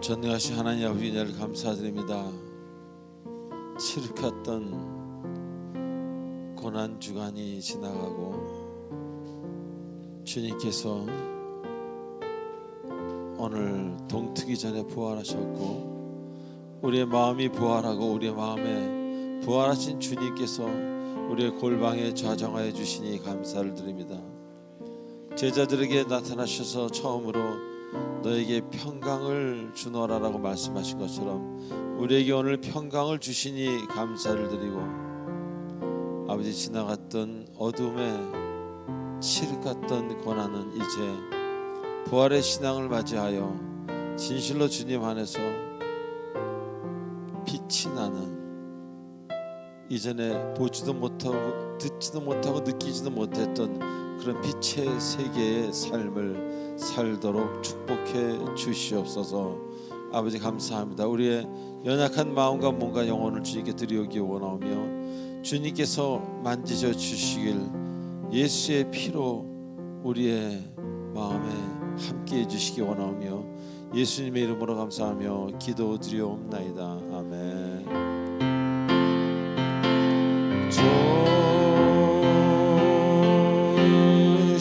전능하신 하나님 아버지 은혜를 감사드립니다. 칠흑했던 고난 주간이 지나가고 주님께서 오늘 동트기 전에 부활하셨고 우리의 마음이 부활하고 우리의 마음에 부활하신 주님께서 우리의 골방에 좌정하여 주시니 감사를 드립니다. 제자들에게 나타나셔서 처음으로 너에게 평강을 주노라라고 말씀하신 것처럼 우리에게 오늘 평강을 주시니 감사를 드리고 아버지 지나갔던 어둠에 칠흑했던 고난은 이제 부활의 신앙을 맞이하여 진실로 주님 안에서 빛이 나는 이전에 보지도 못하고 듣지도 못하고 느끼지도 못했던 그런 빛의 세계의 삶을 살도록 축복해 주시옵소서. 아버지 감사합니다. 우리의 연약한 마음과 몸과 영혼을 주님께 드리오기 원하오며 주님께서 만지셔 주시길 예수의 피로 우리의 마음에 함께해 주시기 원하오며 예수님의 이름으로 감사하며 기도드리옵나이다. 아멘.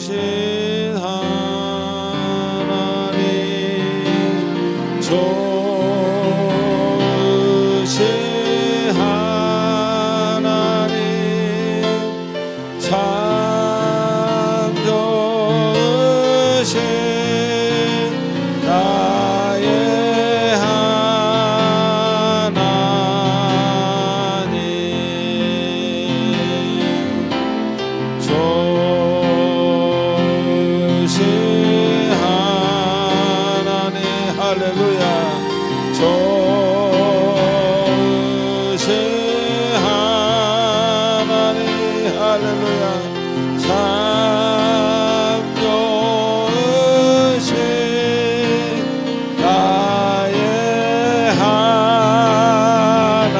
좋으신 하나님 좋으신 하나님 참 좋으신 나의 하나님 좋으신 하나님 할렐루야 좋으신 하나님 할렐루야 참 좋으신 나의 하나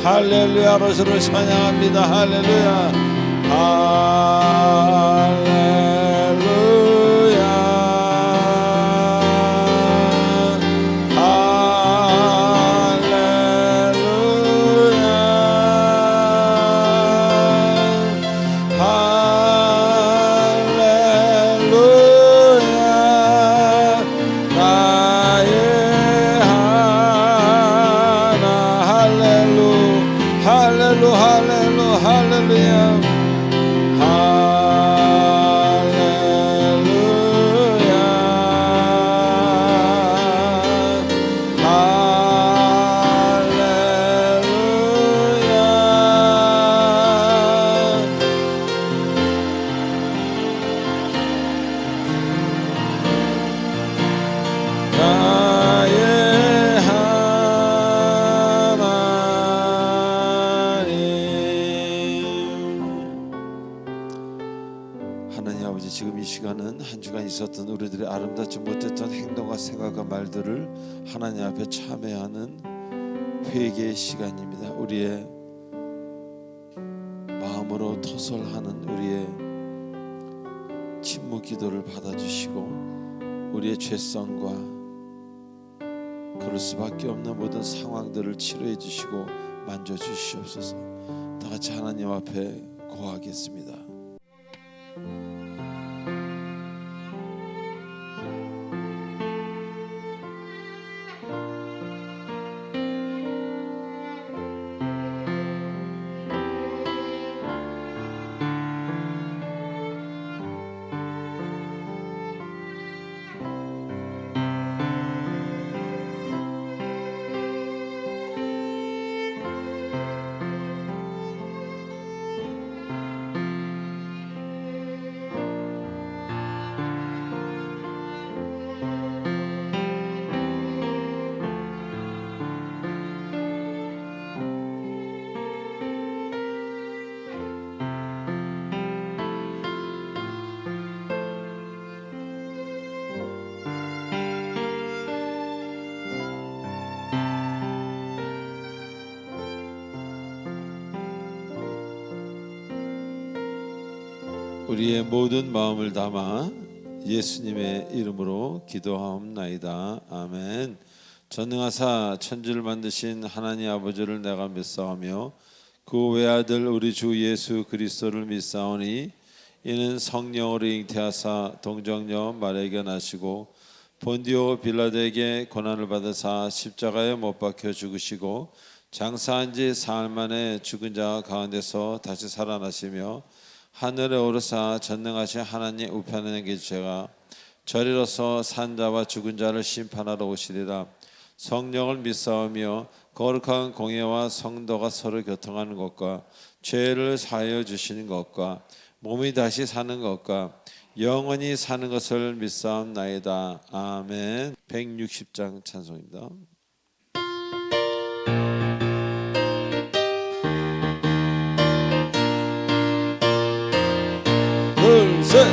할렐루야로 서로 찬양합니다. 할렐루야 하나님 아버지 지금 이 시간은 한 주간 있었던 우리들의 아름답지 못했던 행동과 생각과 말들을 하나님 앞에 참회하는 회개의 시간입니다. 우리의 마음으로 토설하는 우리의 침묵 기도를 받아주시고 우리의 죄성과 그럴 수밖에 없는 모든 상황들을 치료해 주시고 만져주시옵소서. 다 같이 하나님 앞에 고하겠습니다. 우리의 모든 마음을 담아 예수님의 이름으로 기도하옵나이다. 아멘. 전능하사 천지를 만드신 하나님 아버지를 내가 믿사오며 그 외아들 우리 주 예수 그리스도를 믿사오니 이는 성령으로 잉태하사 동정녀 마리아에게 나시고 본디오 빌라도에게 고난을 받으사 십자가에 못 박혀 죽으시고 장사한 지 사흘 만에 죽은 자 가운데서 다시 살아나시며 하늘에 오르사 전능하신 하나님 우편에 계시다가 저리로서 산자와 죽은 자를 심판하러 오시리라. 성령을 믿사오며 거룩한 공예와 성도가 서로 교통하는 것과 죄를 사하여 주시는 것과 몸이 다시 사는 것과 영원히 사는 것을 믿사옵나이다. 아멘. 160장 찬송입니다. 둘, 셋.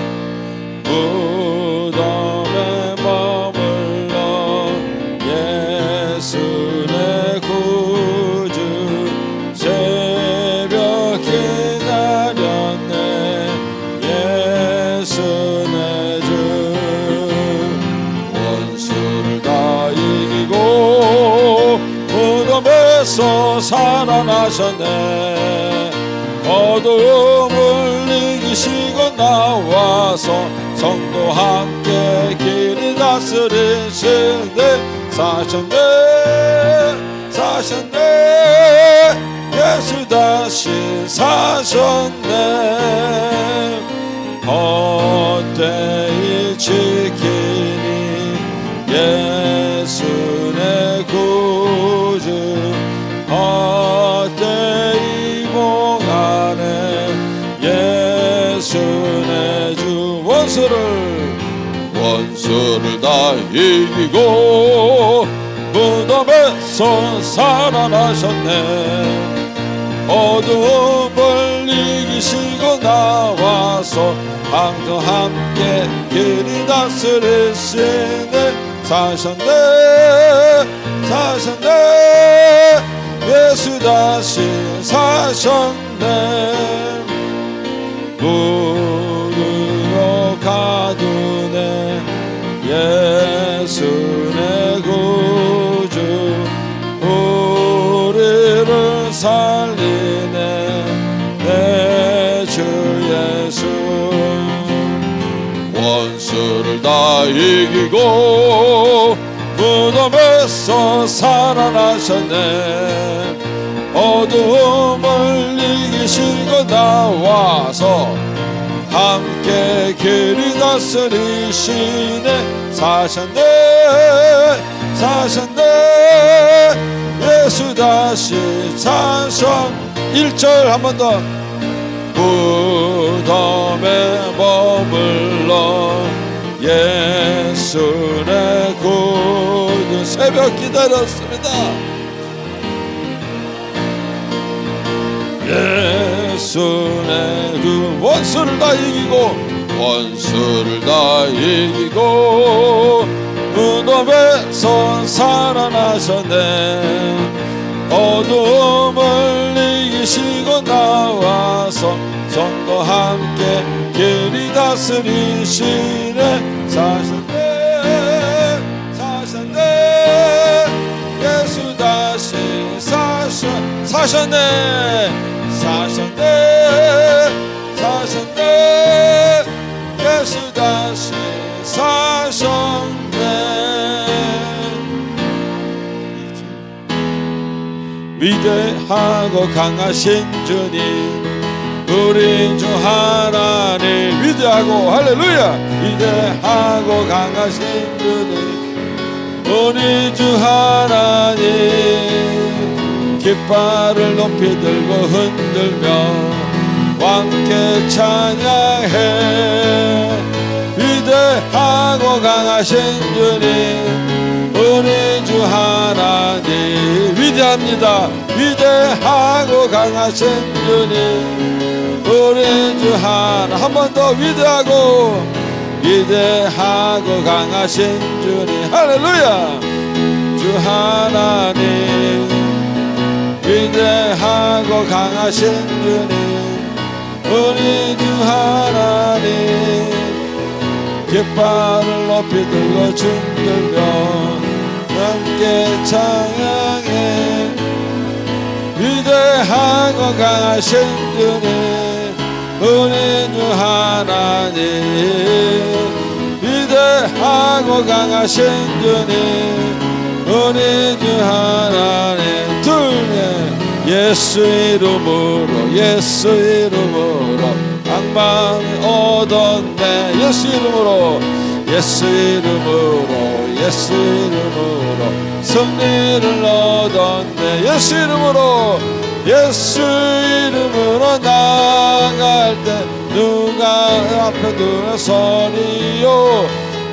무덤에 머물러 예수 내 구주 새벽 기다렸네. 예수 내 주 원수를 다 이기고 무덤에서 살아나셨네. 어두움을 이기시고 나와서 성도 함께 길을 다스리시네. 사셨네 사셨네 예수 다시 사셨네. 헛되이 지키니 예수 내 구주 헛되이 봉하네. 예수 내 주 원수를 다 이기고 무덤에서 살아나셨네. 어두움을 이기시고 나와서 항상 함께 길이 다스리시네. 사셨네 사셨네 예수 다시 사셨네. 무릎으로 가두네. 예수 내 구주 우리를 살리네. 내 주 예수 원수를 다 이기고 무덤에서 살아나셨네. 어두움을 이기시고 나와서 함께 길이 다스리시네. 사셨네 사셨네 예수 다시 사셨. 1절 한 번 더. 무덤에 머물러 예수 내 구주 새벽 기다렸습니다. 예수 내 주 원수를 다 이기고 무덤에서 살아나셨네. 어둠을 이기시고 나와서 성도 함께 길이 다스리시네. 사셨네 사셨네 예수 다시 사셨네. 사셨네 사셨네 예수 다시 사셨네. 위대하고 강하신 주님 우리 주 하나님 위대하고 할렐루야. 위대하고 강하신 주님 우리 주 하나님 깃발을 높이 들고 흔들며 함께 찬양해. 위대하고 강하신 주님 우리 주 하나님 위대합니다. 위대하고 강하신 주님 우리 주 하나. 한 번 더. 위대하고 강하신 주님 할렐루야. 주 하나님 위대하고 강하신 주님 우리 주 하나님 깃발을 높이 들고 춤들며 함께 찬양해. 위대하고 강하신 주님, 우리 주 하나님. 위대하고 강하신 주님, 우리 주 하나님. 둘째, 예수 이름으로, 예수 이름으로 악마는 얻었네. 예수 이름으로, 예수 이름으로, 예수 이름으로 승리를 얻었네. 예수 이름으로, 예수 이름으로 나아갈 때 누가 앞에 누가 서리요.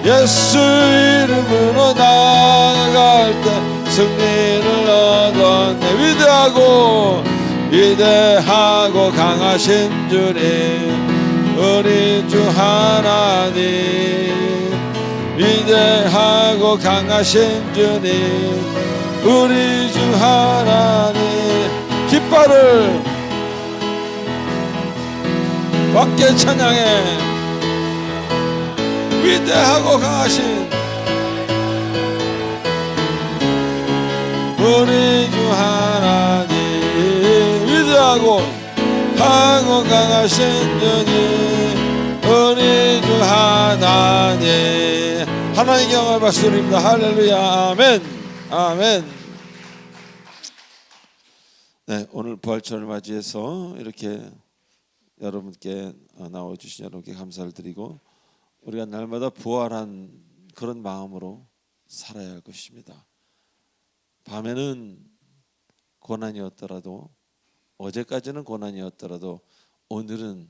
예수 이름으로 나아갈 때 승리를 얻었네. 위대하고 강하신 주님, 우리 주 하나님. 위대하고 강하신 주님, 우리 주 하나님. 깃발을 밖에 찬양해. 위대하고 강하신 우리 주 하나님. 위대하고 강하신 주님, 우리 주 하나님. 하나님께 영광을 받습니다. 할렐루야. 아멘. 아멘. 네, 오늘 부활절을 맞이해서 이렇게 여러분께 나와주신 여러분께 감사를 드리고, 우리가 날마다 부활한 그런 마음으로 살아야 할 것입니다. 밤에는 고난이었더라도, 어제까지는 고난이었더라도 오늘은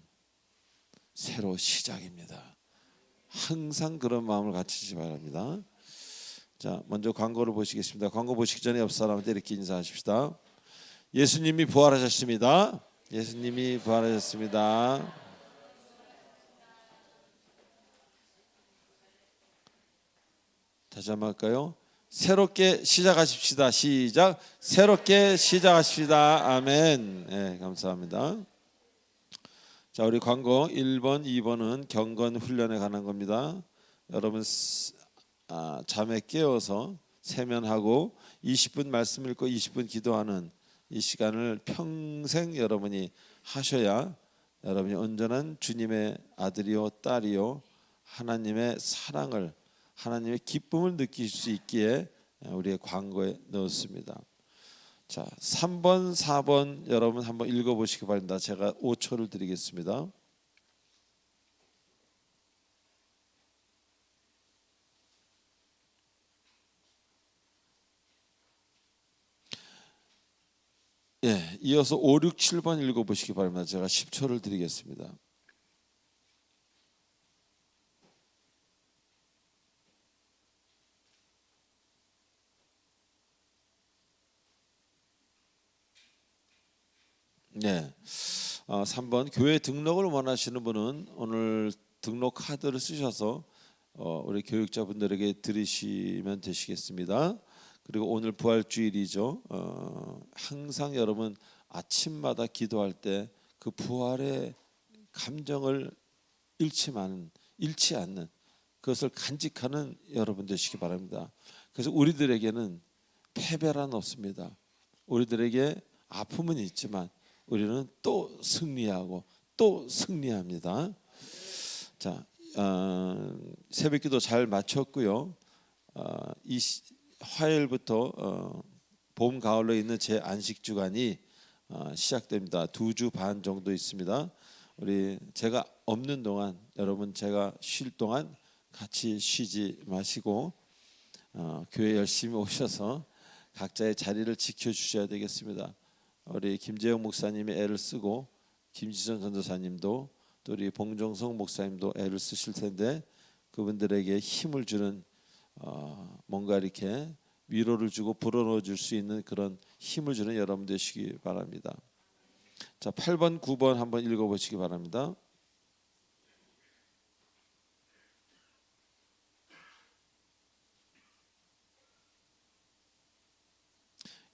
새로 시작입니다. 항상 그런 마음을 갖추시기 바랍니다. 자, 먼저 광고를 보시겠습니다. 광고 보시기 전에 옆 사람한테 이렇게 인사하십시다. 예수님이 부활하셨습니다. 예수님이 부활하셨습니다. 다시 한번 할까요? 새롭게 시작하십시다. 시작. 새롭게 시작하십시다. 아멘. 네, 감사합니다. 자, 우리 광고 1번, 2번은 경건 훈련에 관한 겁니다. 여러분 잠에 깨어서 세면하고 20분 말씀 읽고 20분 기도하는 이 시간을 평생 여러분이 하셔야 여러분이 온전한 주님의 아들이요 딸이요 하나님의 사랑을, 하나님의 기쁨을 느낄 수 있기에 우리의 광고에 넣었습니다. 자, 3번, 4번 여러분 한번 읽어보시기 바랍니다. 제가 5초를 드리겠습니다. 예, 이어서 5, 6, 7번 읽어보시기 바랍니다. 제가 10초를 드리겠습니다. 네, 3번 교회 등록을 원하시는 분은 오늘 등록 카드를 쓰셔서 우리 교육자분들에게 드리시면 되시겠습니다. 그리고 오늘 부활주일이죠. 항상 여러분 아침마다 기도할 때 그 부활의 감정을 잃지 않는 그것을 간직하는 여러분 되시기 바랍니다. 그래서 우리들에게는 패배란 없습니다. 우리들에게 아픔은 있지만 우리는 또 승리하고 또 승리합니다. 자, 새벽기도 잘 마쳤고요. 이 화요일부터 봄 가을로 있는 제 안식 주간이 시작됩니다. 2주 반 정도 있습니다. 우리 제가 없는 동안 여러분 제가 쉴 동안 같이 쉬지 마시고 교회 열심히 오셔서 각자의 자리를 지켜주셔야 되겠습니다. 우리 김재영 목사님이 애를 쓰고 김지선 전도사님도 또 우리 봉정성 목사님도 애를 쓰실 텐데 그분들에게 힘을 주는 뭔가 이렇게 위로를 주고 불어넣어 줄 수 있는 그런 힘을 주는 여러분 되시기 바랍니다. 자, 8번, 9번 한번 읽어보시기 바랍니다.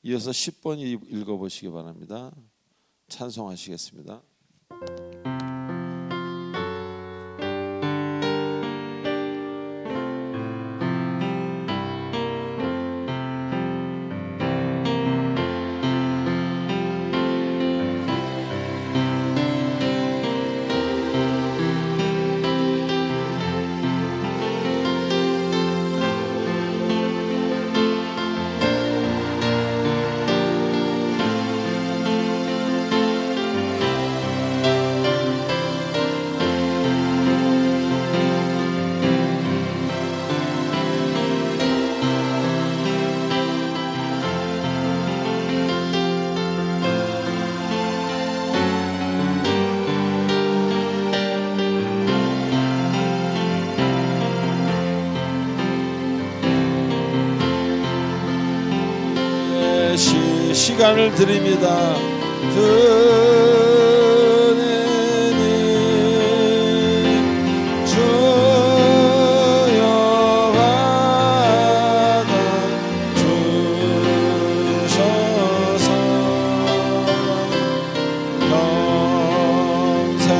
이어서 10번 읽어보시기 바랍니다. 찬송하시겠습니다. 시간을 드립니다. 드리니 주여 받아 주셔서 평생토록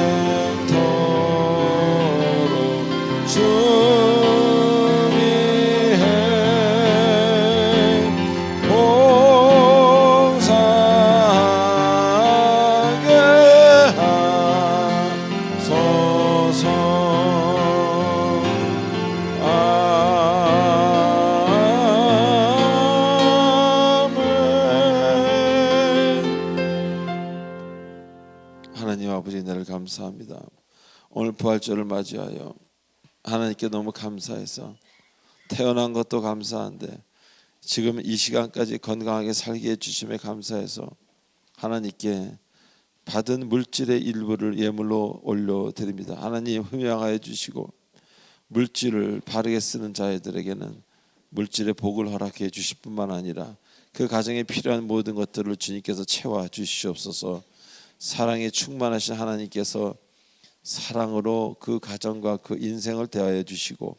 주 하나님 아버지 은혜를 감사합니다. 오늘 부활절을 맞이하여 하나님께 너무 감사해서 태어난 것도 감사한데 지금 이 시간까지 건강하게 살게 해주심에 감사해서 하나님께 받은 물질의 일부를 예물로 올려드립니다. 하나님 흠양하여 주시고 물질을 바르게 쓰는 자들에게는 물질의 복을 허락해 주실 뿐만 아니라 그 가정에 필요한 모든 것들을 주님께서 채워 주시옵소서. 사랑에 충만하신 하나님께서 사랑으로 그 가정과 그 인생을 대하여 주시고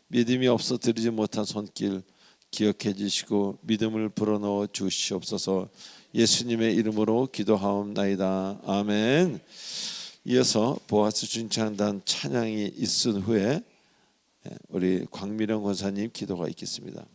믿음이 없어 드리지 못한 손길 기억해 주시고 믿음을 불어넣어 주시옵소서. 예수님의 이름으로 기도하옵나이다. 아멘. 이어서 보아스 준찬단 찬양이 있은 후에 우리 광미령 권사님 기도가 있겠습니다.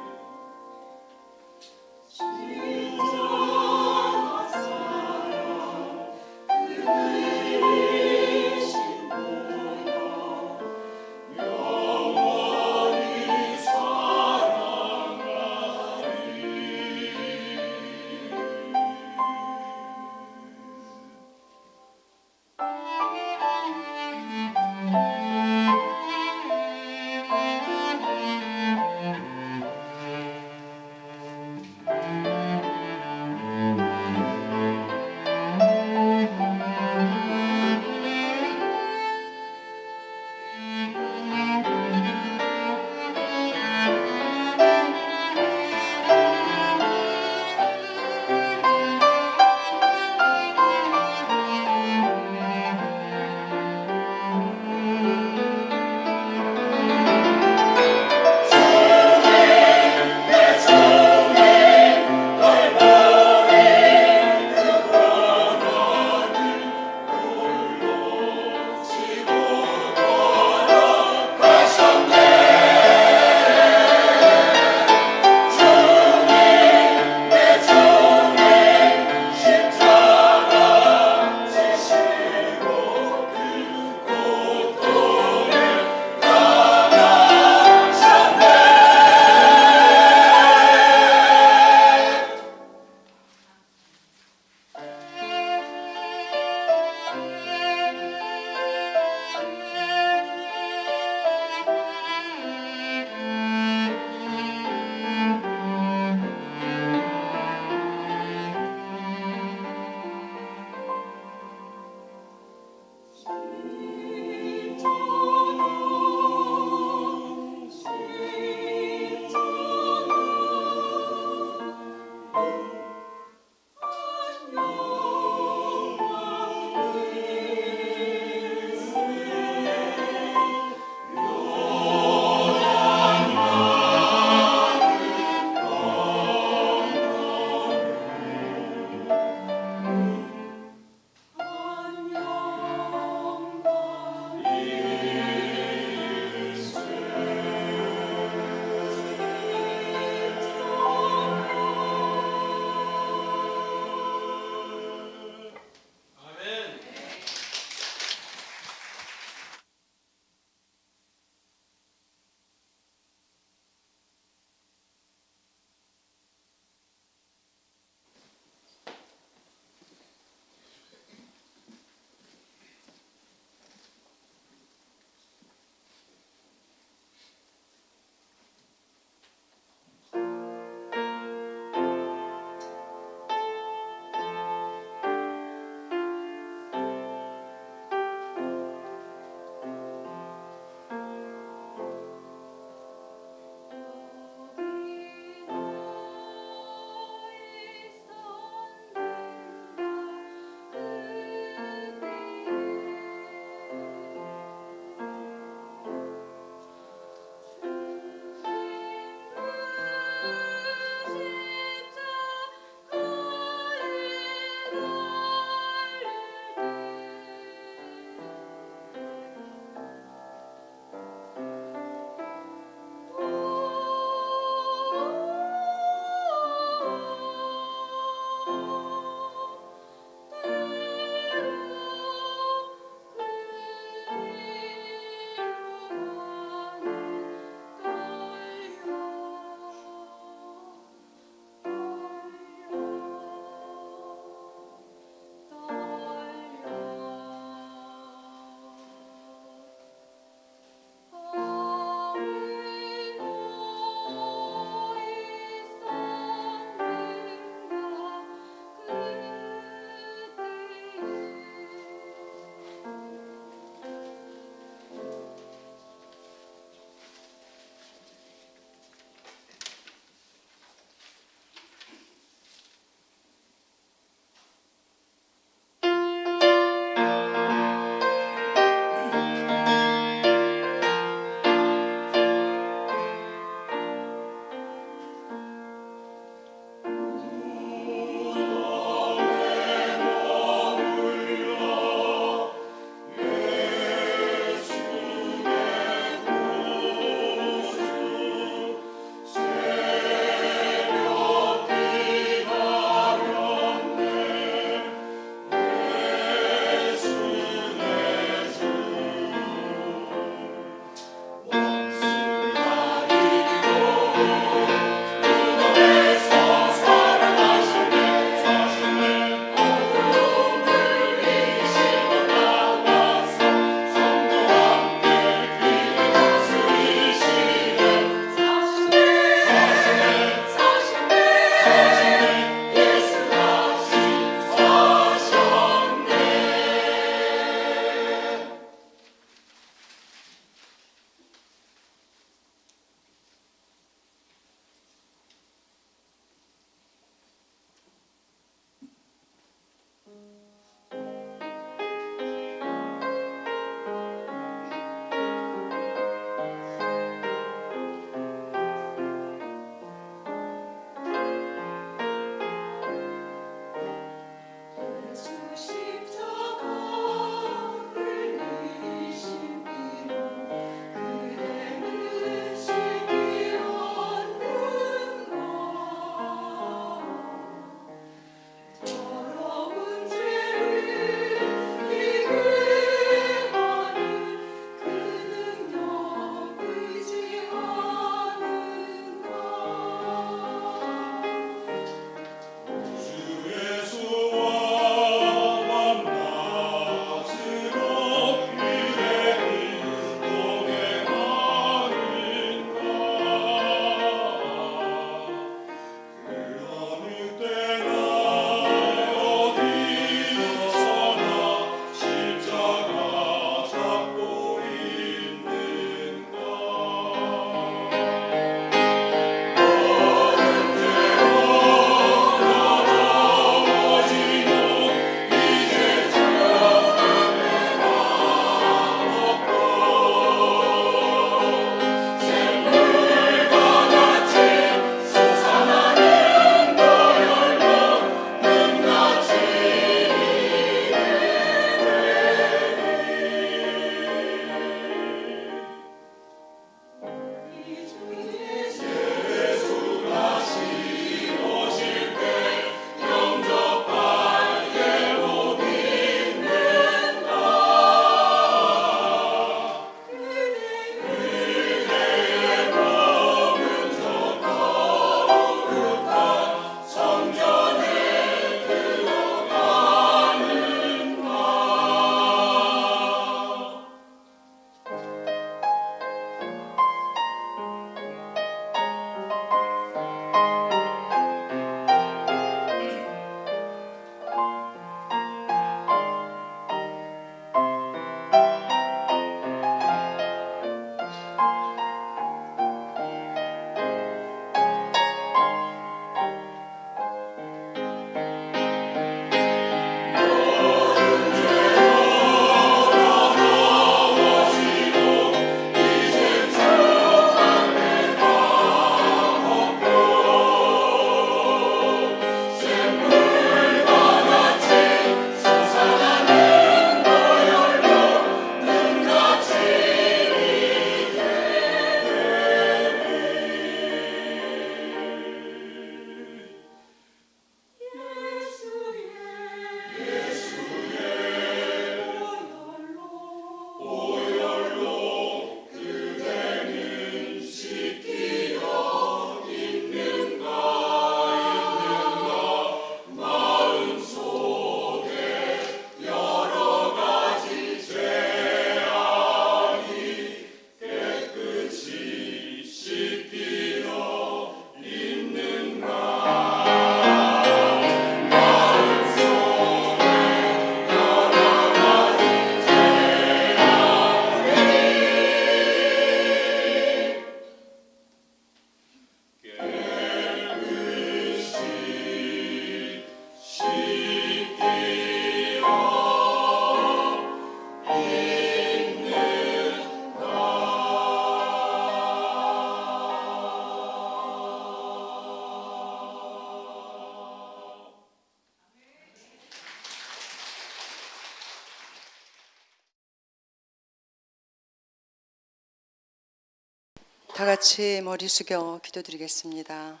다 같이 머리 숙여 기도드리겠습니다.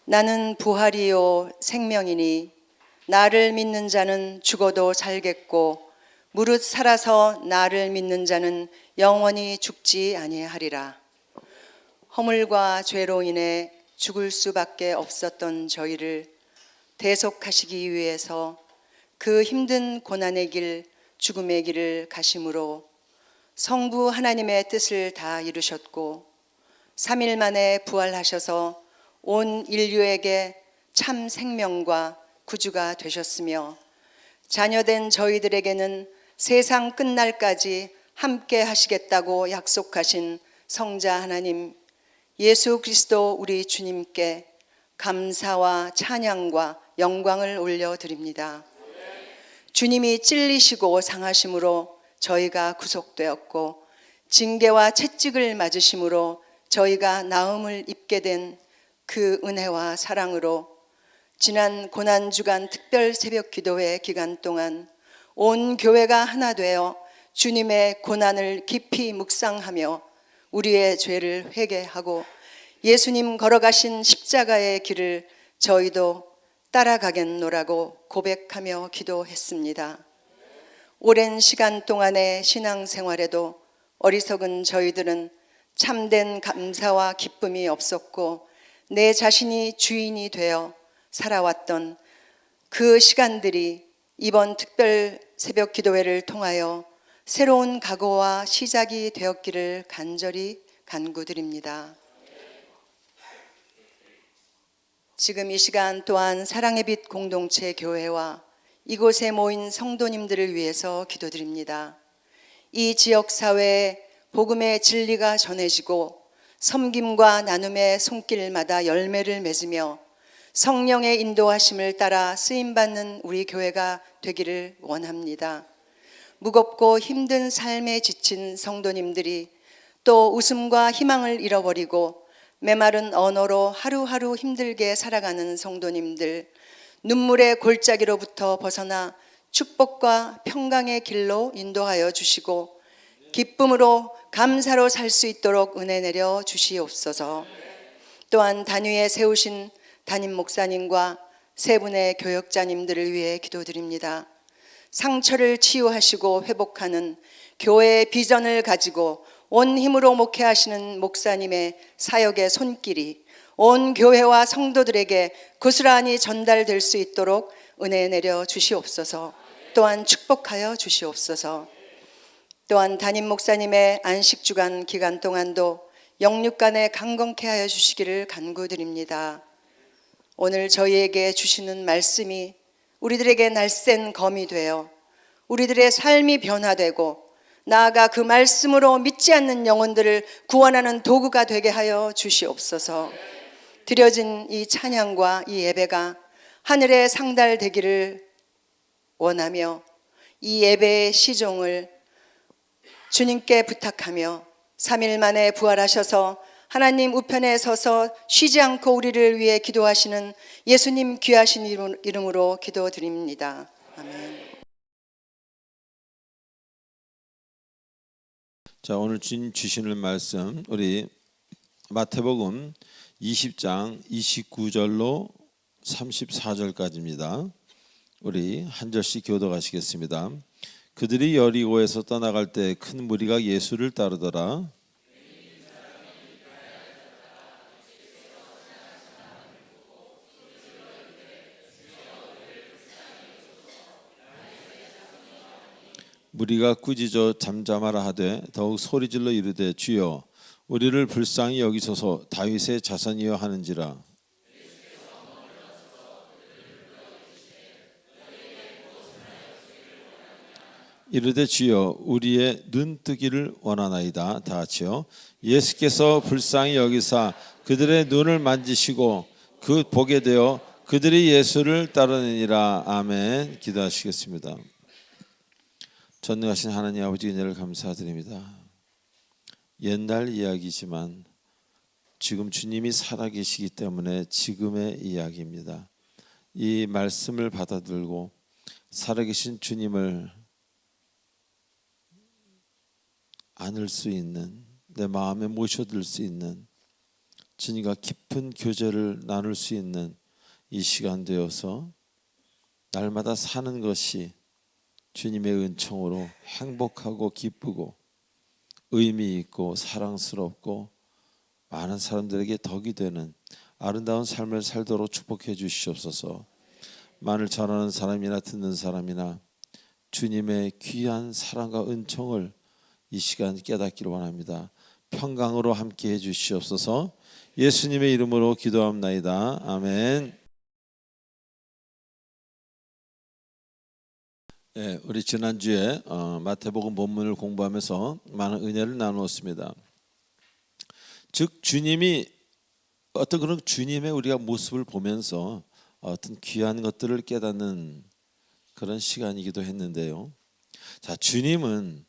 나는 부활이요 생명이니 나를 믿는 자는 죽어도 살겠고 무릇 살아서 나를 믿는 자는 영원히 죽지 아니하리라. 허물과 죄로 인해 죽을 수밖에 없었던 저희를 대속하시기 위해서 그 힘든 고난의 길, 죽음의 길을 가심으로 성부 하나님의 뜻을 다 이루셨고 3일 만에 부활하셔서 온 인류에게 참 생명과 구주가 되셨으며 자녀된 저희들에게는 세상 끝날까지 함께 하시겠다고 약속하신 성자 하나님 예수 그리스도 우리 주님께 감사와 찬양과 영광을 올려드립니다. 주님이 찔리시고 상하심으로 저희가 구속되었고 징계와 채찍을 맞으심으로 저희가 나음을 입게 된 그 은혜와 사랑으로 지난 고난주간 특별 새벽 기도회 기간 동안 온 교회가 하나 되어 주님의 고난을 깊이 묵상하며 우리의 죄를 회개하고 예수님 걸어가신 십자가의 길을 저희도 따라가겠노라고 고백하며 기도했습니다. 오랜 시간 동안의 신앙생활에도 어리석은 저희들은 참된 감사와 기쁨이 없었고 내 자신이 주인이 되어 살아왔던 그 시간들이 이번 특별 새벽 기도회를 통하여 새로운 각오와 시작이 되었기를 간절히 간구드립니다. 지금 이 시간 또한 사랑의 빛 공동체 교회와 이곳에 모인 성도님들을 위해서 기도드립니다. 이 지역사회에 복음의 진리가 전해지고 섬김과 나눔의 손길마다 열매를 맺으며 성령의 인도하심을 따라 쓰임받는 우리 교회가 되기를 원합니다. 무겁고 힘든 삶에 지친 성도님들이 또 웃음과 희망을 잃어버리고 메마른 언어로 하루하루 힘들게 살아가는 성도님들, 눈물의 골짜기로부터 벗어나 축복과 평강의 길로 인도하여 주시고 기쁨으로 감사로 살 수 있도록 은혜 내려 주시옵소서. 또한 단위에 세우신 담임 목사님과 세 분의 교역자님들을 위해 기도드립니다. 상처를 치유하시고 회복하는 교회의 비전을 가지고 온 힘으로 목회하시는 목사님의 사역의 손길이 온 교회와 성도들에게 고스란히 전달될 수 있도록 은혜 내려 주시옵소서. 또한 축복하여 주시옵소서. 또한 담임 목사님의 안식주간 기간 동안도 영육간에 강건케 하여 주시기를 간구드립니다. 오늘 저희에게 주시는 말씀이 우리들에게 날쌘 검이 되어 우리들의 삶이 변화되고 나아가 그 말씀으로 믿지 않는 영혼들을 구원하는 도구가 되게 하여 주시옵소서. 드려진 이 찬양과 이 예배가 하늘에 상달되기를 원하며 이 예배의 시종을 주님께 부탁하며 3일 만에 부활하셔서 하나님 우편에 서서 쉬지 않고 우리를 위해 기도하시는 예수님 귀하신 이름으로 기도드립니다. 아멘. 자, 오늘 주님 주시는 말씀 우리 마태복음 20장 29절로 34절까지입니다. 우리 한 절씩 교독하시겠습니다. 그들이 여리고에서 떠나갈 때 큰 무리가 예수를 따르더라. 무리가 꾸짖어 잠잠하라 하되 더욱 소리질러 이르되 주여 우리를 불쌍히 여기소서 다윗의 자손이여 하는지라. 이르되 주여 우리의 눈뜨기를 원하나이다. 다 같이요. 예수께서 불쌍히 여기사 그들의 눈을 만지시고 그 보게 되어 그들이 예수를 따르느니라. 아멘. 기도하시겠습니다. 전능하신 하나님 아버지 은혜를 감사드립니다. 옛날 이야기지만 지금 주님이 살아계시기 때문에 지금의 이야기입니다. 이 말씀을 받아들고 살아계신 주님을 안을 수 있는 내 마음에 모셔들 수 있는, 주님과 깊은 교제를 나눌 수 있는 이 시간 되어서 날마다 사는 것이 주님의 은총으로 행복하고 기쁘고 의미 있고 사랑스럽고 많은 사람들에게 덕이 되는 아름다운 삶을 살도록 축복해 주시옵소서. 만일 전하는 사람이나 듣는 사람이나 주님의 귀한 사랑과 은총을 이 시간 깨닫기를 원합니다. 평강으로 함께 해 주시옵소서. 예수님의 이름으로 기도합나이다. 아멘. 네, 우리 지난주에 마태복음 본문을 공부하면서 많은 은혜를 나누었습니다. 즉 주님이 어떤 그런 주님의 우리가 모습을 보면서 어떤 귀한 것들을 깨닫는 그런 시간이기도 했는데요. 자, 주님은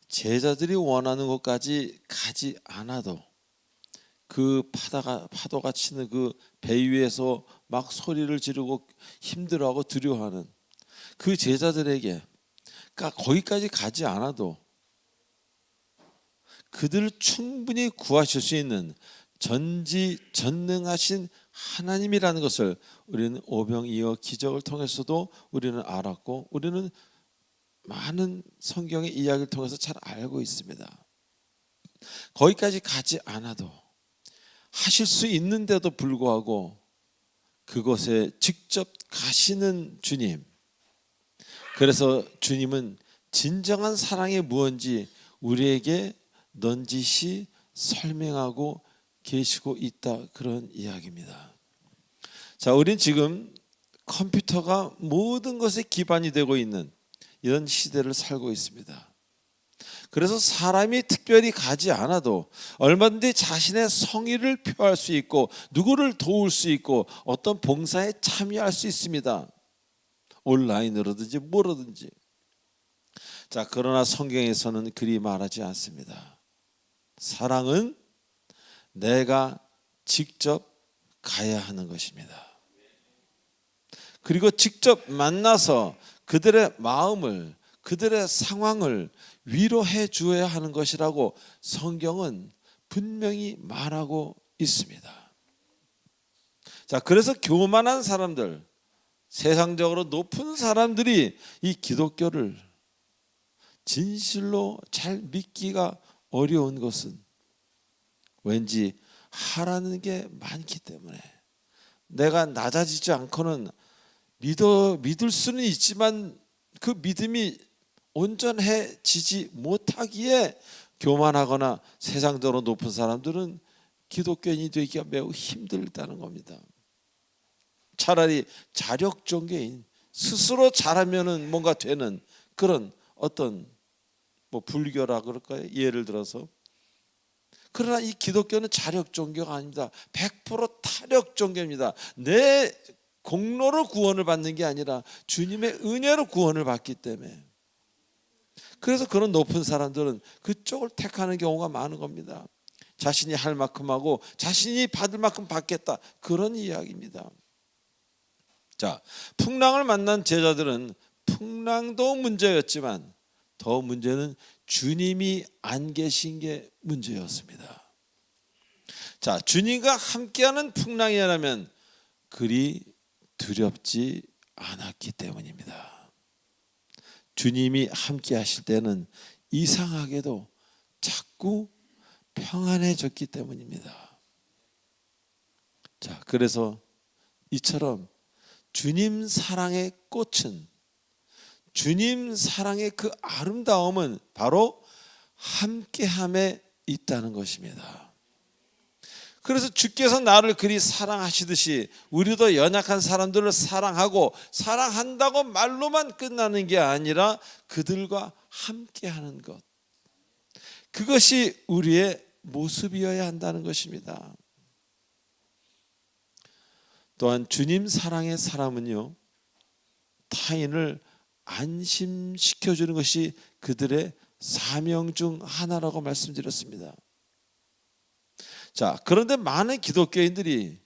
제자들이 원하는 곳까지 가지 않아도 그 파도가 치는 그 배 위에서 막 소리를 지르고 힘들어하고 두려워하는 그 제자들에게 거기까지 가지 않아도 그들을 충분히 구하실 수 있는 전지전능하신 하나님이라는 것을 우리는 오병이어 기적을 통해서도 우리는 알았고, 우리는 많은 성경의 이야기를 통해서 잘 알고 있습니다. 거기까지 가지 않아도 하실 수 있는데도 불구하고 그곳에 직접 가시는 주님. 그래서 주님은 진정한 사랑이 무엇인지 우리에게 넌지시 설명하고 계시고 있다, 그런 이야기입니다. 자, 우린 지금 컴퓨터가 모든 것에 기반이 되고 있는 이런 시대를 살고 있습니다. 그래서 사람이 특별히 가지 않아도 얼마든지 자신의 성의를 표할 수 있고 누구를 도울 수 있고 어떤 봉사에 참여할 수 있습니다. 온라인으로든지 뭐로든지. 자, 그러나 성경에서는 그리 말하지 않습니다. 사랑은 내가 직접 가야 하는 것입니다. 그리고 직접 만나서 그들의 마음을, 그들의 상황을 위로해 주어야 하는 것이라고 성경은 분명히 말하고 있습니다. 자, 그래서 교만한 사람들, 세상적으로 높은 사람들이 이 기독교를 진실로 잘 믿기가 어려운 것은 왠지 하라는 게 많기 때문에, 내가 낮아지지 않고는 믿을 수는 있지만 그 믿음이 온전해지지 못하기에 교만하거나 세상적으로 높은 사람들은 기독교인이 되기가 매우 힘들다는 겁니다. 차라리 자력종교인, 스스로 잘하면은 뭔가 되는 그런 어떤 불교라 그럴까요? 예를 들어서. 그러나 이 기독교는 자력종교가 아닙니다. 100% 타력종교입니다. 내 공로로 구원을 받는 게 아니라 주님의 은혜로 구원을 받기 때문에. 그래서 그런 높은 사람들은 그쪽을 택하는 경우가 많은 겁니다. 자신이 할 만큼 하고 자신이 받을 만큼 받겠다, 그런 이야기입니다. 자, 풍랑을 만난 제자들은 풍랑도 문제였지만 더 문제는 주님이 안 계신 게 문제였습니다. 자, 주님과 함께하는 풍랑이라면 그리 두렵지 않았기 때문입니다. 주님이 함께 하실 때는 이상하게도 자꾸 평안해졌기 때문입니다. 자, 그래서 이처럼 주님 사랑의 꽃은, 주님 사랑의 그 아름다움은 바로 함께함에 있다는 것입니다. 그래서 주께서 나를 그리 사랑하시듯이 우리도 연약한 사람들을 사랑하고, 사랑한다고 말로만 끝나는 게 아니라 그들과 함께하는 것, 그것이 우리의 모습이어야 한다는 것입니다. 또한 주님 사랑의 사람은요, 타인을 안심시켜주는 것이 그들의 사명 중 하나라고 말씀드렸습니다. 자, 그런데 많은 기독교인들이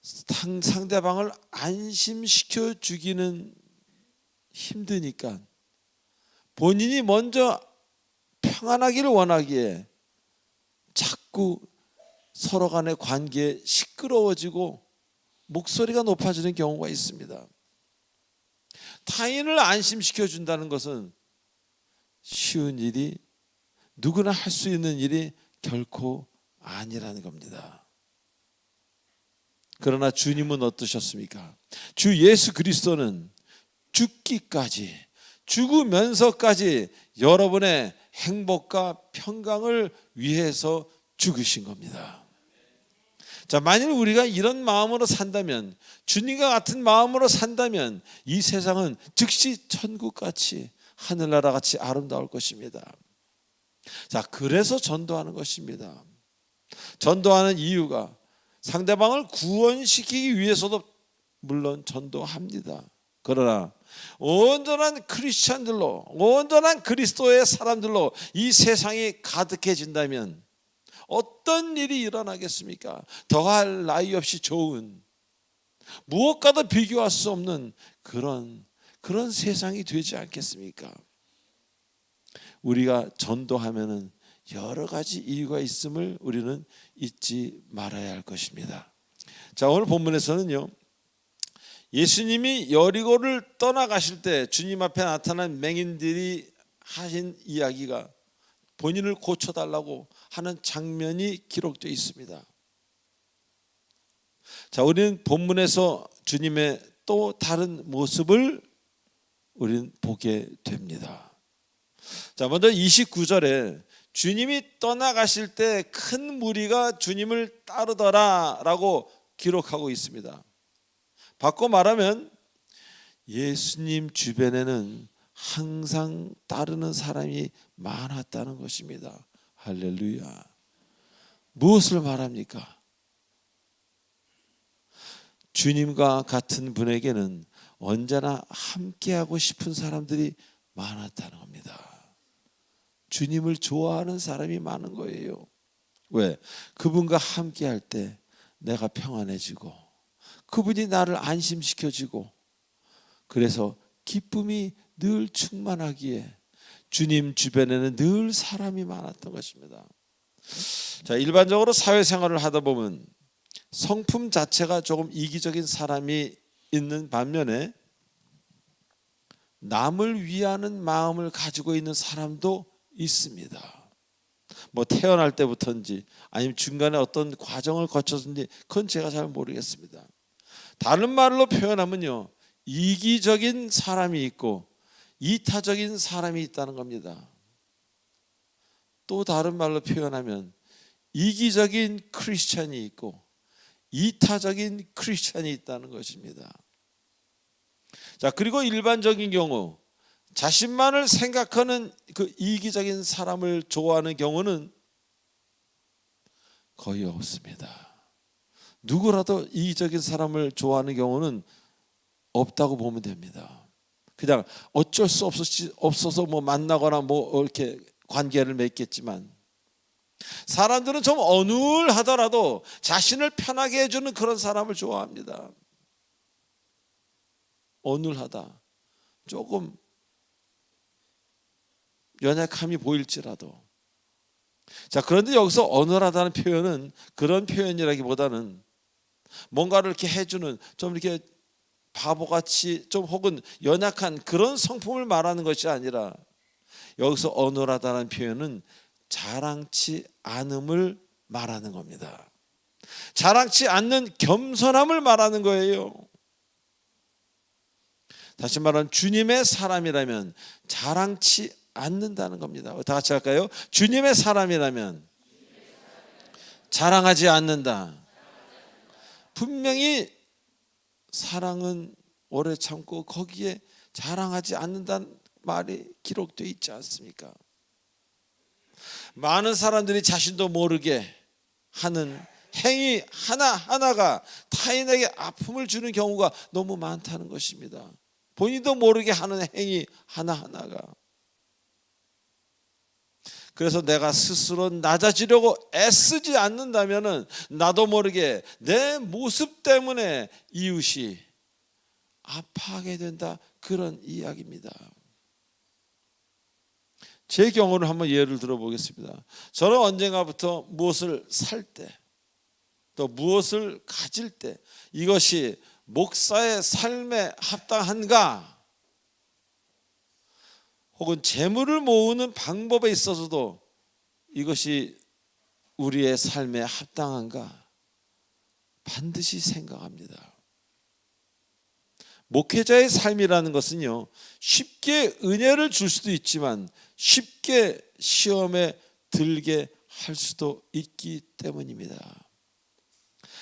상대방을 안심시켜 주기는 힘드니까 본인이 먼저 평안하기를 원하기에 자꾸 서로 간의 관계에 시끄러워지고 목소리가 높아지는 경우가 있습니다. 타인을 안심시켜 준다는 것은 쉬운 일이, 누구나 할 수 있는 일이 결코 아니라는 겁니다. 그러나 주님은 어떠셨습니까? 주 예수 그리스도는 죽기까지, 죽으면서까지 여러분의 행복과 평강을 위해서 죽으신 겁니다. 자, 만일 우리가 이런 마음으로 산다면, 주님과 같은 마음으로 산다면 이 세상은 즉시 천국같이, 하늘나라같이 아름다울 것입니다. 자, 그래서 전도하는 것입니다. 전도하는 이유가 상대방을 구원시키기 위해서도 물론 전도합니다. 그러나 온전한 크리스찬들로, 온전한 그리스도의 사람들로 이 세상이 가득해진다면 어떤 일이 일어나겠습니까? 더할 나위 없이 좋은, 무엇과도 비교할 수 없는 그런 세상이 되지 않겠습니까? 우리가 전도하면은 여러 가지 이유가 있음을 우리는 잊지 말아야 할 것입니다. 자, 오늘 본문에서는요, 예수님이 여리고를 떠나가실 때 주님 앞에 나타난 맹인들이 하신 이야기가 본인을 고쳐달라고 하는 장면이 기록되어 있습니다. 자, 우리는 본문에서 주님의 또 다른 모습을 우리는 보게 됩니다. 자, 먼저 29절에 주님이 떠나가실 때 큰 무리가 주님을 따르더라 라고 기록하고 있습니다. 바꿔 말하면 예수님 주변에는 항상 따르는 사람이 많았다는 것입니다. 할렐루야. 무엇을 말합니까? 주님과 같은 분에게는 언제나 함께하고 싶은 사람들이 많았다는 겁니다. 주님을 좋아하는 사람이 많은 거예요. 왜? 그분과 함께할 때 내가 평안해지고, 그분이 나를 안심시켜주고, 그래서 기쁨이 늘 충만하기에 주님 주변에는 늘 사람이 많았던 것입니다. 자, 일반적으로 사회생활을 하다 보면 성품 자체가 조금 이기적인 사람이 있는 반면에 남을 위하는 마음을 가지고 있는 사람도 있습니다. 뭐 태어날 때부터인지 아니면 중간에 어떤 과정을 거쳐서인지 그건 제가 잘 모르겠습니다. 다른 말로 표현하면요, 이기적인 사람이 있고 이타적인 사람이 있다는 겁니다. 또 다른 말로 표현하면 이기적인 크리스찬이 있고 이타적인 크리스찬이 있다는 것입니다. 자, 그리고 일반적인 경우 자신만을 생각하는 그 이기적인 사람을 좋아하는 경우는 거의 없습니다. 누구라도 이기적인 사람을 좋아하는 경우는 없다고 보면 됩니다. 그냥 어쩔 수 없어서 뭐 만나거나 뭐 이렇게 관계를 맺겠지만, 사람들은 좀 어눌하더라도 자신을 편하게 해주는 그런 사람을 좋아합니다. 어눌하다, 조금 연약함이 보일지라도. 자, 그런데 여기서 어눌하다는 표현은 그런 표현이라기보다는 뭔가를 이렇게 해주는, 좀 이렇게 바보같이 좀 혹은 연약한 그런 성품을 말하는 것이 아니라, 여기서 어눌하다는 표현은 자랑치 않음을 말하는 겁니다. 자랑치 않는 겸손함을 말하는 거예요. 다시 말하면 주님의 사람이라면 자랑치 않는다는 겁니다. 다 같이 할까요? 주님의 사람이라면 자랑하지 않는다. 분명히 사랑은 오래 참고 거기에 자랑하지 않는다는 말이 기록되어 있지 않습니까? 많은 사람들이 자신도 모르게 하는 행위 하나하나가 타인에게 아픔을 주는 경우가 너무 많다는 것입니다. 본인도 모르게 하는 행위 하나하나가. 그래서 내가 스스로 낮아지려고 애쓰지 않는다면 나도 모르게 내 모습 때문에 이웃이 아파하게 된다, 그런 이야기입니다. 제 경우를 한번 예를 들어보겠습니다. 저는 언젠가부터 무엇을 살 때, 또 무엇을 가질 때 이것이 목사의 삶에 합당한가, 혹은 재물을 모으는 방법에 있어서도 이것이 우리의 삶에 합당한가 반드시 생각합니다. 목회자의 삶이라는 것은요, 쉽게 은혜를 줄 수도 있지만 쉽게 시험에 들게 할 수도 있기 때문입니다.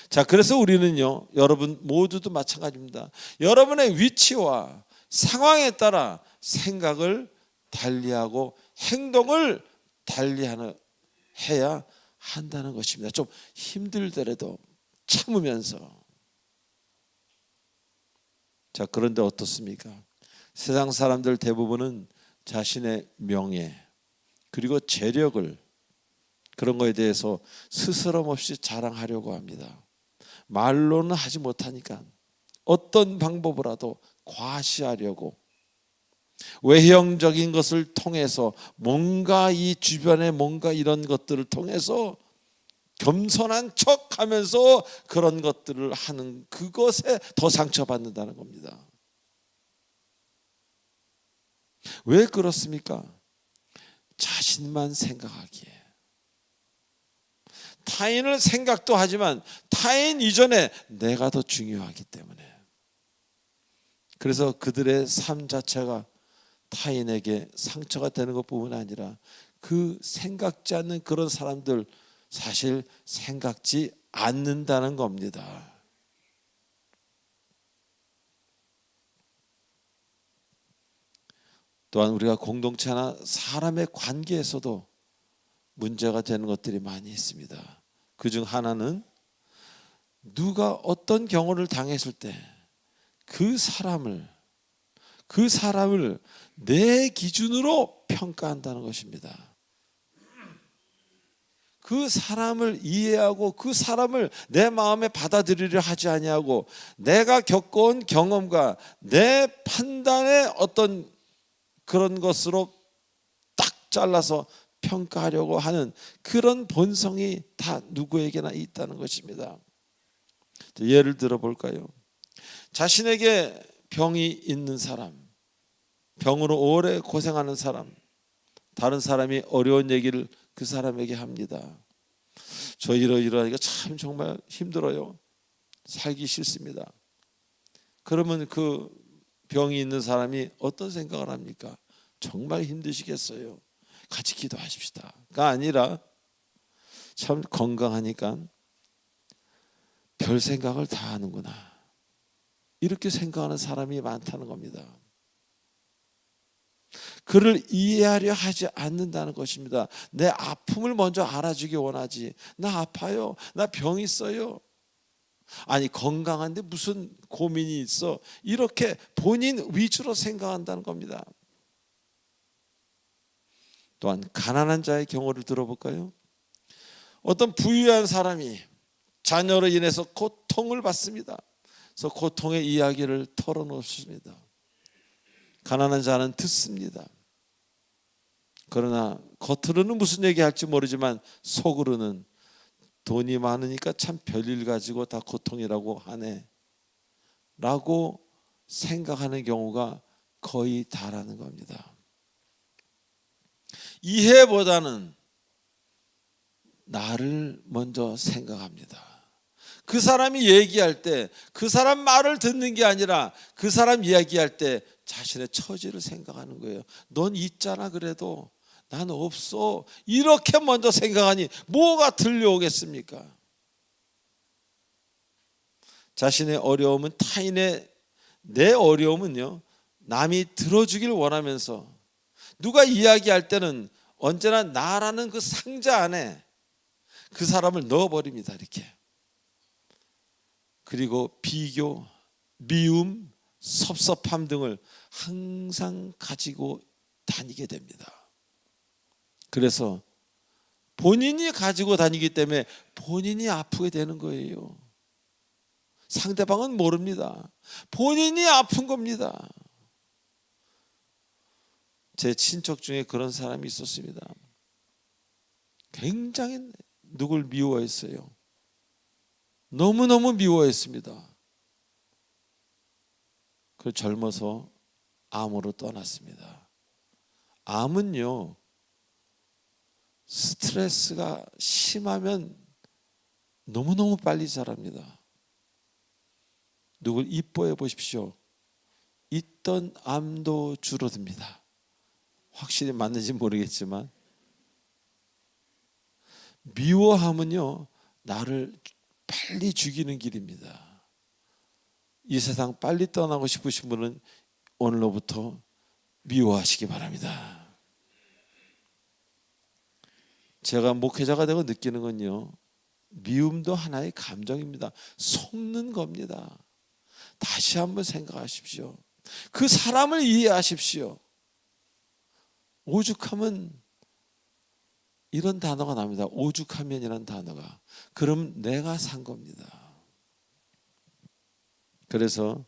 자, 그래서 우리는요, 여러분 모두도 마찬가지입니다. 여러분의 위치와 상황에 따라 생각을 달리하고 행동을 달리해야 한다는 것입니다. 좀 힘들더라도 참으면서. 자, 그런데 어떻습니까? 세상 사람들 대부분은 자신의 명예 그리고 재력을, 그런 거에 대해서 스스럼 없이 자랑하려고 합니다. 말로는 하지 못하니까 어떤 방법으로라도 과시하려고, 외형적인 것을 통해서 뭔가 이 주변에 뭔가 이런 것들을 통해서 겸손한 척하면서 그런 것들을 하는, 그것에 더 상처받는다는 겁니다. 왜 그렇습니까? 자신만 생각하기에. 타인을 생각도 하지만 타인 이전에 내가 더 중요하기 때문에. 그래서 그들의 삶 자체가 타인에게 상처가 되는 것뿐만 아니라 그 생각지 않는 그런 사람들 사실 생각지 않는다는 겁니다. 또한 우리가 공동체나 사람의 관계에서도 문제가 되는 것들이 많이 있습니다. 그중 하나는 누가 어떤 경우를 당했을 때 그 사람을 내 기준으로 평가한다는 것입니다. 그 사람을 이해하고 그 사람을 내 마음에 받아들이려 하지 아니하고 내가 겪어온 경험과 내 판단의 어떤 그런 것으로 딱 잘라서 평가하려고 하는 그런 본성이 다 누구에게나 있다는 것입니다. 예를 들어 볼까요? 자신에게 병이 있는 사람, 병으로 오래 고생하는 사람, 다른 사람이 어려운 얘기를 그 사람에게 합니다. 저 이러이러하니까 참 정말 힘들어요. 살기 싫습니다. 그러면 그 병이 있는 사람이 어떤 생각을 합니까? 정말 힘드시겠어요. 같이 기도하십시다가 아니라 참 건강하니까 별 생각을 다 하는구나, 이렇게 생각하는 사람이 많다는 겁니다. 그를 이해하려 하지 않는다는 것입니다. 내 아픔을 먼저 알아주기 원하지. 나 아파요, 나 병 있어요, 아니 건강한데 무슨 고민이 있어, 이렇게 본인 위주로 생각한다는 겁니다. 또한 가난한 자의 경우를 들어볼까요? 어떤 부유한 사람이 자녀로 인해서 고통을 받습니다. 그래서 고통의 이야기를 털어놓습니다. 가난한 자는 듣습니다. 그러나 겉으로는 무슨 얘기할지 모르지만 속으로는 돈이 많으니까 참 별일 가지고 다 고통이라고 하네 라고 생각하는 경우가 거의 다라는 겁니다. 이해보다는 나를 먼저 생각합니다. 그 사람이 얘기할 때 그 사람 말을 듣는 게 아니라 그 사람 이야기할 때 자신의 처지를 생각하는 거예요. 넌 있잖아 그래도 난 없어, 이렇게 먼저 생각하니 뭐가 들려오겠습니까? 자신의 어려움은 타인의, 내 어려움은요 남이 들어주길 원하면서 누가 이야기할 때는 언제나 나라는 그 상자 안에 그 사람을 넣어버립니다. 이렇게. 그리고 비교, 미움, 섭섭함 등을 항상 가지고 다니게 됩니다. 그래서 본인이 가지고 다니기 때문에 본인이 아프게 되는 거예요. 상대방은 모릅니다. 본인이 아픈 겁니다. 제 친척 중에 그런 사람이 있었습니다. 굉장히 누굴 미워했어요. 너무너무 미워했습니다. 그 젊어서 암으로 떠났습니다. 암은요, 스트레스가 심하면 너무너무 빨리 자랍니다. 누굴 이뻐해 보십시오. 있던 암도 줄어듭니다. 확실히 맞는지 모르겠지만, 미워함은요, 나를 빨리 죽이는 길입니다. 이 세상 빨리 떠나고 싶으신 분은 오늘로부터 미워하시기 바랍니다. 제가 목회자가 되고 느끼는 건요, 미움도 하나의 감정입니다. 속는 겁니다. 다시 한번 생각하십시오. 그 사람을 이해하십시오. 오죽하면 이런 단어가 납니다. 오죽하면이라는 단어가. 그럼 내가 산 겁니다. 그래서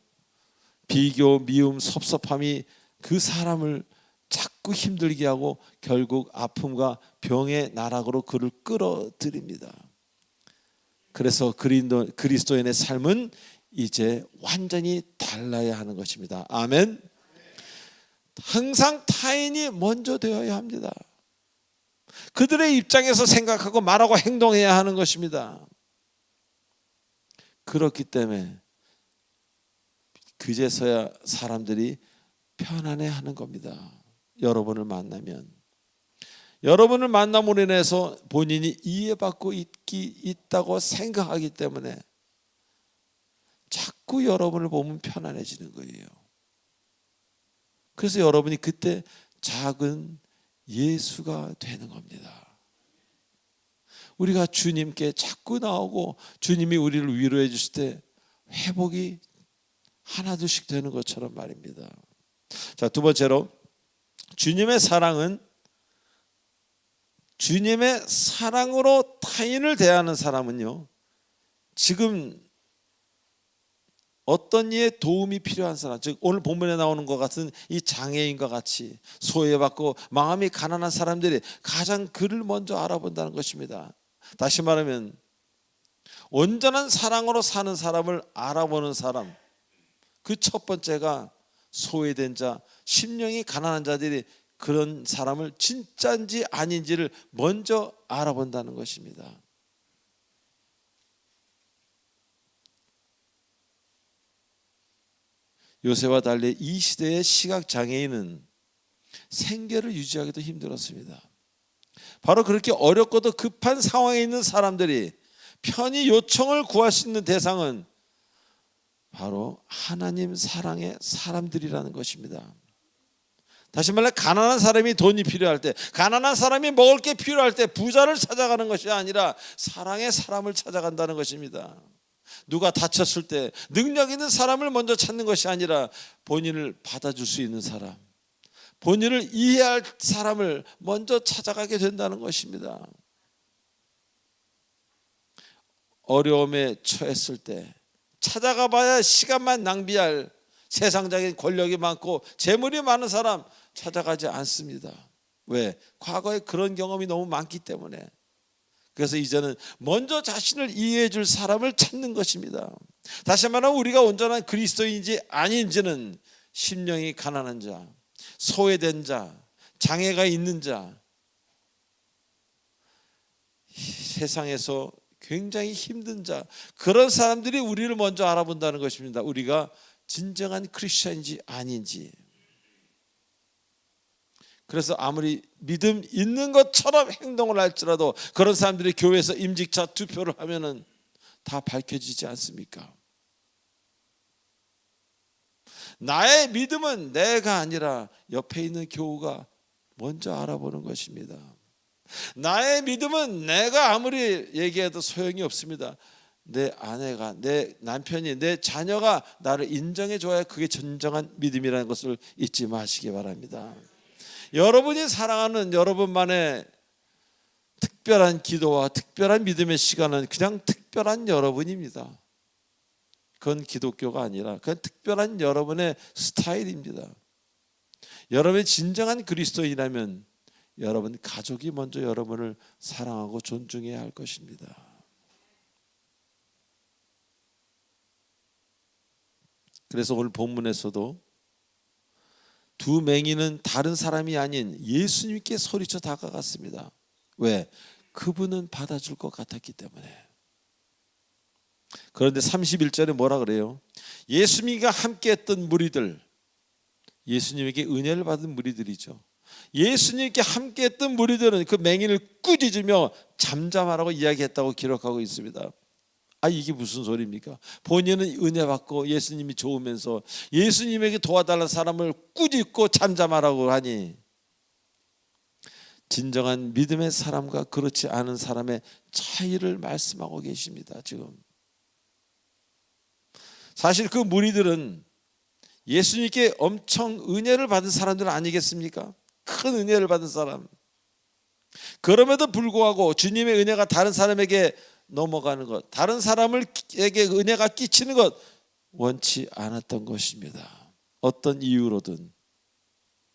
비교, 미움, 섭섭함이 그 사람을 자꾸 힘들게 하고 결국 아픔과 병의 나락으로 그를 끌어들입니다. 그래서 그리스도인의 삶은 이제 완전히 달라야 하는 것입니다. 아멘. 항상 타인이 먼저 되어야 합니다. 그들의 입장에서 생각하고 말하고 행동해야 하는 것입니다. 그렇기 때문에 그제서야 사람들이 편안해하는 겁니다. 여러분을 만남으로 인해서 본인이 이해받고 있다고 생각하기 때문에 자꾸 여러분을 보면 편안해지는 거예요. 그래서 여러분이 그때 작은 예수가 되는 겁니다. 우리가 주님께 자꾸 나오고 주님이 우리를 위로해 주실 때 회복이 하나둘씩 되는 것처럼 말입니다. 자, 두 번째로, 주님의 사랑은 주님의 사랑으로 타인을 대하는 사람은요, 지금 어떤 이의 도움이 필요한 사람, 즉 오늘 본문에 나오는 것 같은 이 장애인과 같이 소외받고 마음이 가난한 사람들이 가장 그를 먼저 알아본다는 것입니다. 다시 말하면 온전한 사랑으로 사는 사람을 알아보는 사람, 그 첫 번째가 소외된 자, 심령이 가난한 자들이 그런 사람을 진짜인지 아닌지를 먼저 알아본다는 것입니다. 요새와 달리 이 시대의 시각장애인은 생계를 유지하기도 힘들었습니다. 바로 그렇게 어렵고도 급한 상황에 있는 사람들이 편히 요청을 구할 수 있는 대상은 바로 하나님 사랑의 사람들이라는 것입니다. 다시 말해, 가난한 사람이 돈이 필요할 때, 가난한 사람이 먹을 게 필요할 때 부자를 찾아가는 것이 아니라 사랑의 사람을 찾아간다는 것입니다. 누가 다쳤을 때 능력 있는 사람을 먼저 찾는 것이 아니라 본인을 받아줄 수 있는 사람, 본인을 이해할 사람을 먼저 찾아가게 된다는 것입니다. 어려움에 처했을 때 찾아가 봐야 시간만 낭비할 세상적인 권력이 많고 재물이 많은 사람 찾아가지 않습니다. 왜? 과거에 그런 경험이 너무 많기 때문에. 그래서 이제는 먼저 자신을 이해해 줄 사람을 찾는 것입니다. 다시 말하면 우리가 온전한 그리스도인지 아닌지는 심령이 가난한 자, 소외된 자, 장애가 있는 자, 세상에서 굉장히 힘든 자, 그런 사람들이 우리를 먼저 알아본다는 것입니다. 우리가 진정한 크리스천인지 아닌지. 그래서 아무리 믿음 있는 것처럼 행동을 할지라도 그런 사람들이 교회에서 임직차 투표를 하면은 다 밝혀지지 않습니까? 나의 믿음은 내가 아니라 옆에 있는 교우가 먼저 알아보는 것입니다. 나의 믿음은 내가 아무리 얘기해도 소용이 없습니다. 내 아내가, 내 남편이, 내 자녀가 나를 인정해 줘야 그게 진정한 믿음이라는 것을 잊지 마시기 바랍니다. 여러분이 사랑하는 여러분만의 특별한 기도와 특별한 믿음의 시간은 그냥 특별한 여러분입니다. 그건 기독교가 아니라 그건 특별한 여러분의 스타일입니다. 여러분이 진정한 그리스도인이라면 여러분 가족이 먼저 여러분을 사랑하고 존중해야 할 것입니다. 그래서 오늘 본문에서도 두 맹인은 다른 사람이 아닌 예수님께 소리쳐 다가갔습니다. 왜? 그분은 받아줄 것 같았기 때문에. 그런데 31절에 뭐라 그래요? 예수님과 함께했던 무리들, 예수님에게 은혜를 받은 무리들이죠. 예수님께 함께했던 무리들은 그 맹인을 꾸짖으며 잠잠하라고 이야기했다고 기록하고 있습니다. 이게 무슨 소리입니까? 본인은 은혜 받고 예수님이 좋으면서 예수님에게 도와달라는 사람을 꾸짖고 잠잠하라고 하니, 진정한 믿음의 사람과 그렇지 않은 사람의 차이를 말씀하고 계십니다. 지금 사실 그 무리들은 예수님께 엄청 은혜를 받은 사람들 아니겠습니까? 큰 은혜를 받은 사람. 그럼에도 불구하고 주님의 은혜가 다른 사람에게 넘어가는 것, 다른 사람에게 은혜가 끼치는 것 원치 않았던 것입니다. 어떤 이유로든.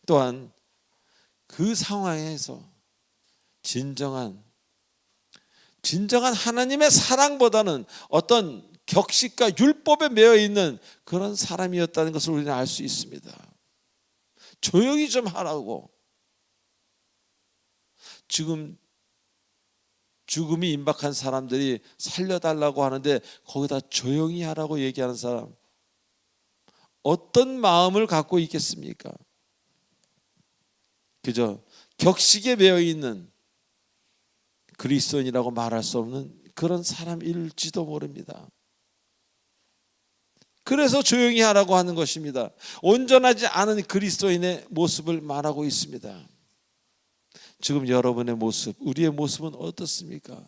또한 그 상황에서 진정한 하나님의 사랑보다는 어떤 격식과 율법에 매여 있는 그런 사람이었다는 것을 우리는 알 수 있습니다. 조용히 좀 하라고. 지금 죽음이 임박한 사람들이 살려달라고 하는데 거기다 조용히 하라고 얘기하는 사람, 어떤 마음을 갖고 있겠습니까? 그저 격식에 매여 있는 그리스도인이라고 말할 수 없는 그런 사람일지도 모릅니다. 그래서 조용히 하라고 하는 것입니다. 온전하지 않은 그리스도인의 모습을 말하고 있습니다. 지금 여러분의 모습, 우리의 모습은 어떻습니까?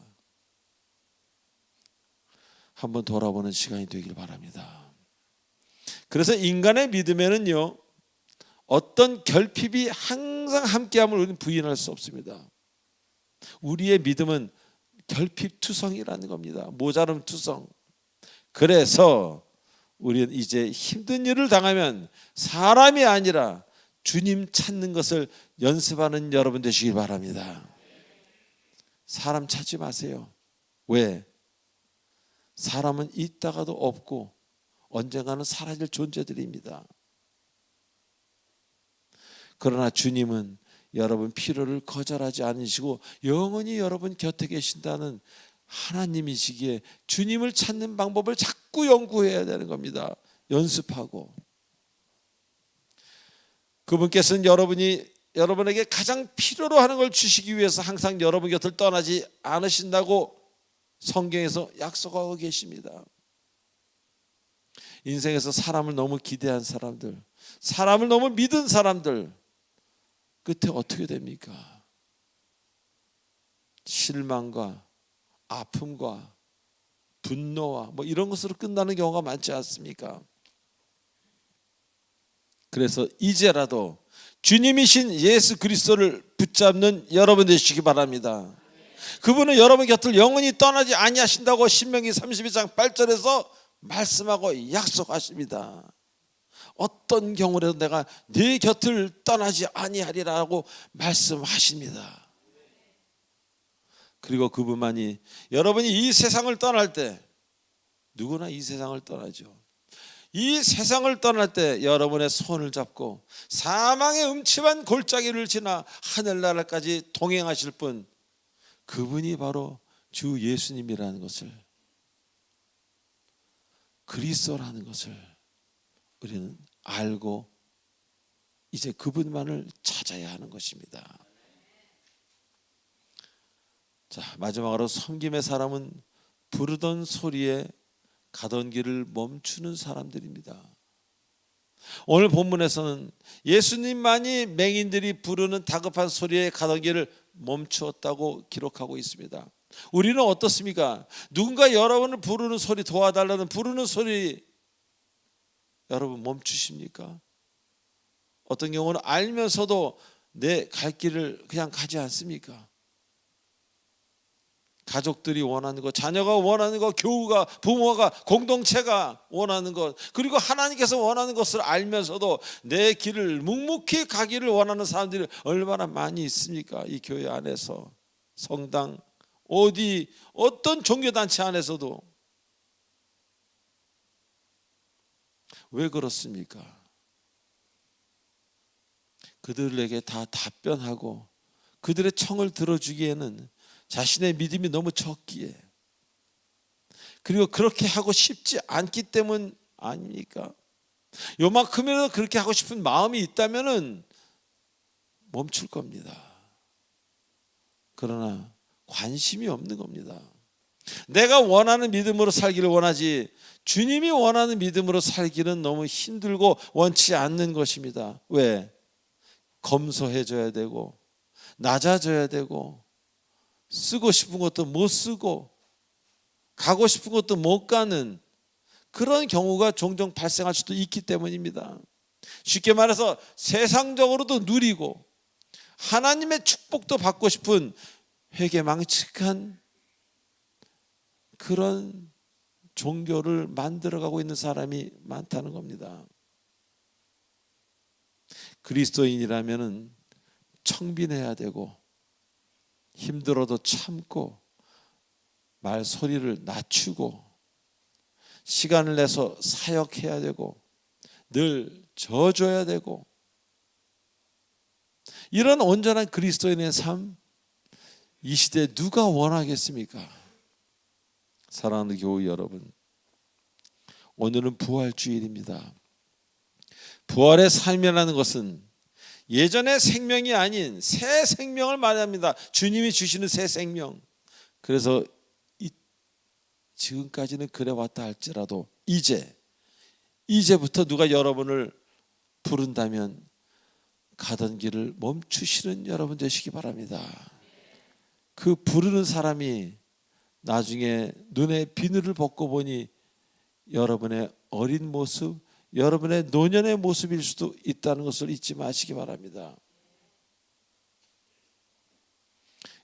한번 돌아보는 시간이 되길 바랍니다. 그래서 인간의 믿음에는요, 어떤 결핍이 항상 함께함을 우리는 부인할 수 없습니다. 우리의 믿음은 결핍투성이라는 겁니다. 모자름투성. 그래서 우리는 이제 힘든 일을 당하면 사람이 아니라 주님 찾는 것을 연습하는 여러분 되시길 바랍니다. 사람 찾지 마세요. 왜? 사람은 있다가도 없고 언젠가는 사라질 존재들입니다. 그러나 주님은 여러분 필요를 거절하지 않으시고 영원히 여러분 곁에 계신다는 하나님이시기에 주님을 찾는 방법을 자꾸 연구해야 되는 겁니다. 연습하고. 그분께서는 여러분에게 가장 필요로 하는 걸 주시기 위해서 항상 여러분 곁을 떠나지 않으신다고 성경에서 약속하고 계십니다. 인생에서 사람을 너무 기대한 사람들, 사람을 너무 믿은 사람들 끝에 어떻게 됩니까? 실망과 아픔과 분노와 이런 것으로 끝나는 경우가 많지 않습니까? 그래서 이제라도 주님이신 예수 그리스도를 붙잡는 여러분 되시기 바랍니다. 그분은 여러분 곁을 영원히 떠나지 아니하신다고 신명기 32장 8절에서 말씀하고 약속하십니다. 어떤 경우라도 내가 네 곁을 떠나지 아니하리라고 말씀하십니다. 그리고 그분만이 여러분이 이 세상을 떠날 때, 누구나 이 세상을 떠나죠. 이 세상을 떠날 때 여러분의 손을 잡고 사망의 음침한 골짜기를 지나 하늘나라까지 동행하실 분, 그분이 바로 주 예수님이라는 것을, 그리스도라는 것을 우리는 알고 이제 그분만을 찾아야 하는 것입니다. 자, 마지막으로 섬김의 사람은 부르던 소리에 가던 길을 멈추는 사람들입니다. 오늘 본문에서는 예수님만이 맹인들이 부르는 다급한 소리에 가던 길을 멈추었다고 기록하고 있습니다. 우리는 어떻습니까? 누군가 여러분을 부르는 소리, 도와달라는 부르는 소리 여러분 멈추십니까? 어떤 경우는 알면서도 내 갈 길을 그냥 가지 않습니까? 가족들이 원하는 것, 자녀가 원하는 것, 교우가, 부모가, 공동체가 원하는 것, 그리고 하나님께서 원하는 것을 알면서도 내 길을 묵묵히 가기를 원하는 사람들이 얼마나 많이 있습니까? 이 교회 안에서, 성당, 어떤 종교단체 안에서도. 왜 그렇습니까? 그들에게 다 답변하고 그들의 청을 들어주기에는 자신의 믿음이 너무 적기에, 그리고 그렇게 하고 싶지 않기 때문 아닙니까? 요만큼이라도 그렇게 하고 싶은 마음이 있다면은 멈출 겁니다. 그러나 관심이 없는 겁니다. 내가 원하는 믿음으로 살기를 원하지 주님이 원하는 믿음으로 살기는 너무 힘들고 원치 않는 것입니다. 왜? 검소해져야 되고 낮아져야 되고 쓰고 싶은 것도 못 쓰고 가고 싶은 것도 못 가는 그런 경우가 종종 발생할 수도 있기 때문입니다. 쉽게 말해서 세상적으로도 누리고 하나님의 축복도 받고 싶은 회개망측한 그런 종교를 만들어가고 있는 사람이 많다는 겁니다. 그리스도인이라면 청빈해야 되고 힘들어도 참고 말소리를 낮추고 시간을 내서 사역해야 되고 늘 져줘야 되고, 이런 온전한 그리스도인의 삶, 이 시대에 누가 원하겠습니까? 사랑하는 교우 여러분, 오늘은 부활주일입니다. 부활의 삶이라는 것은 예전의 생명이 아닌 새 생명을 말합니다. 주님이 주시는 새 생명. 그래서 지금까지는 그래왔다 할지라도 이제부터 누가 여러분을 부른다면 가던 길을 멈추시는 여러분 되시기 바랍니다. 그 부르는 사람이 나중에 눈에 비늘을 벗고 보니 여러분의 어린 모습, 여러분의 노년의 모습일 수도 있다는 것을 잊지 마시기 바랍니다.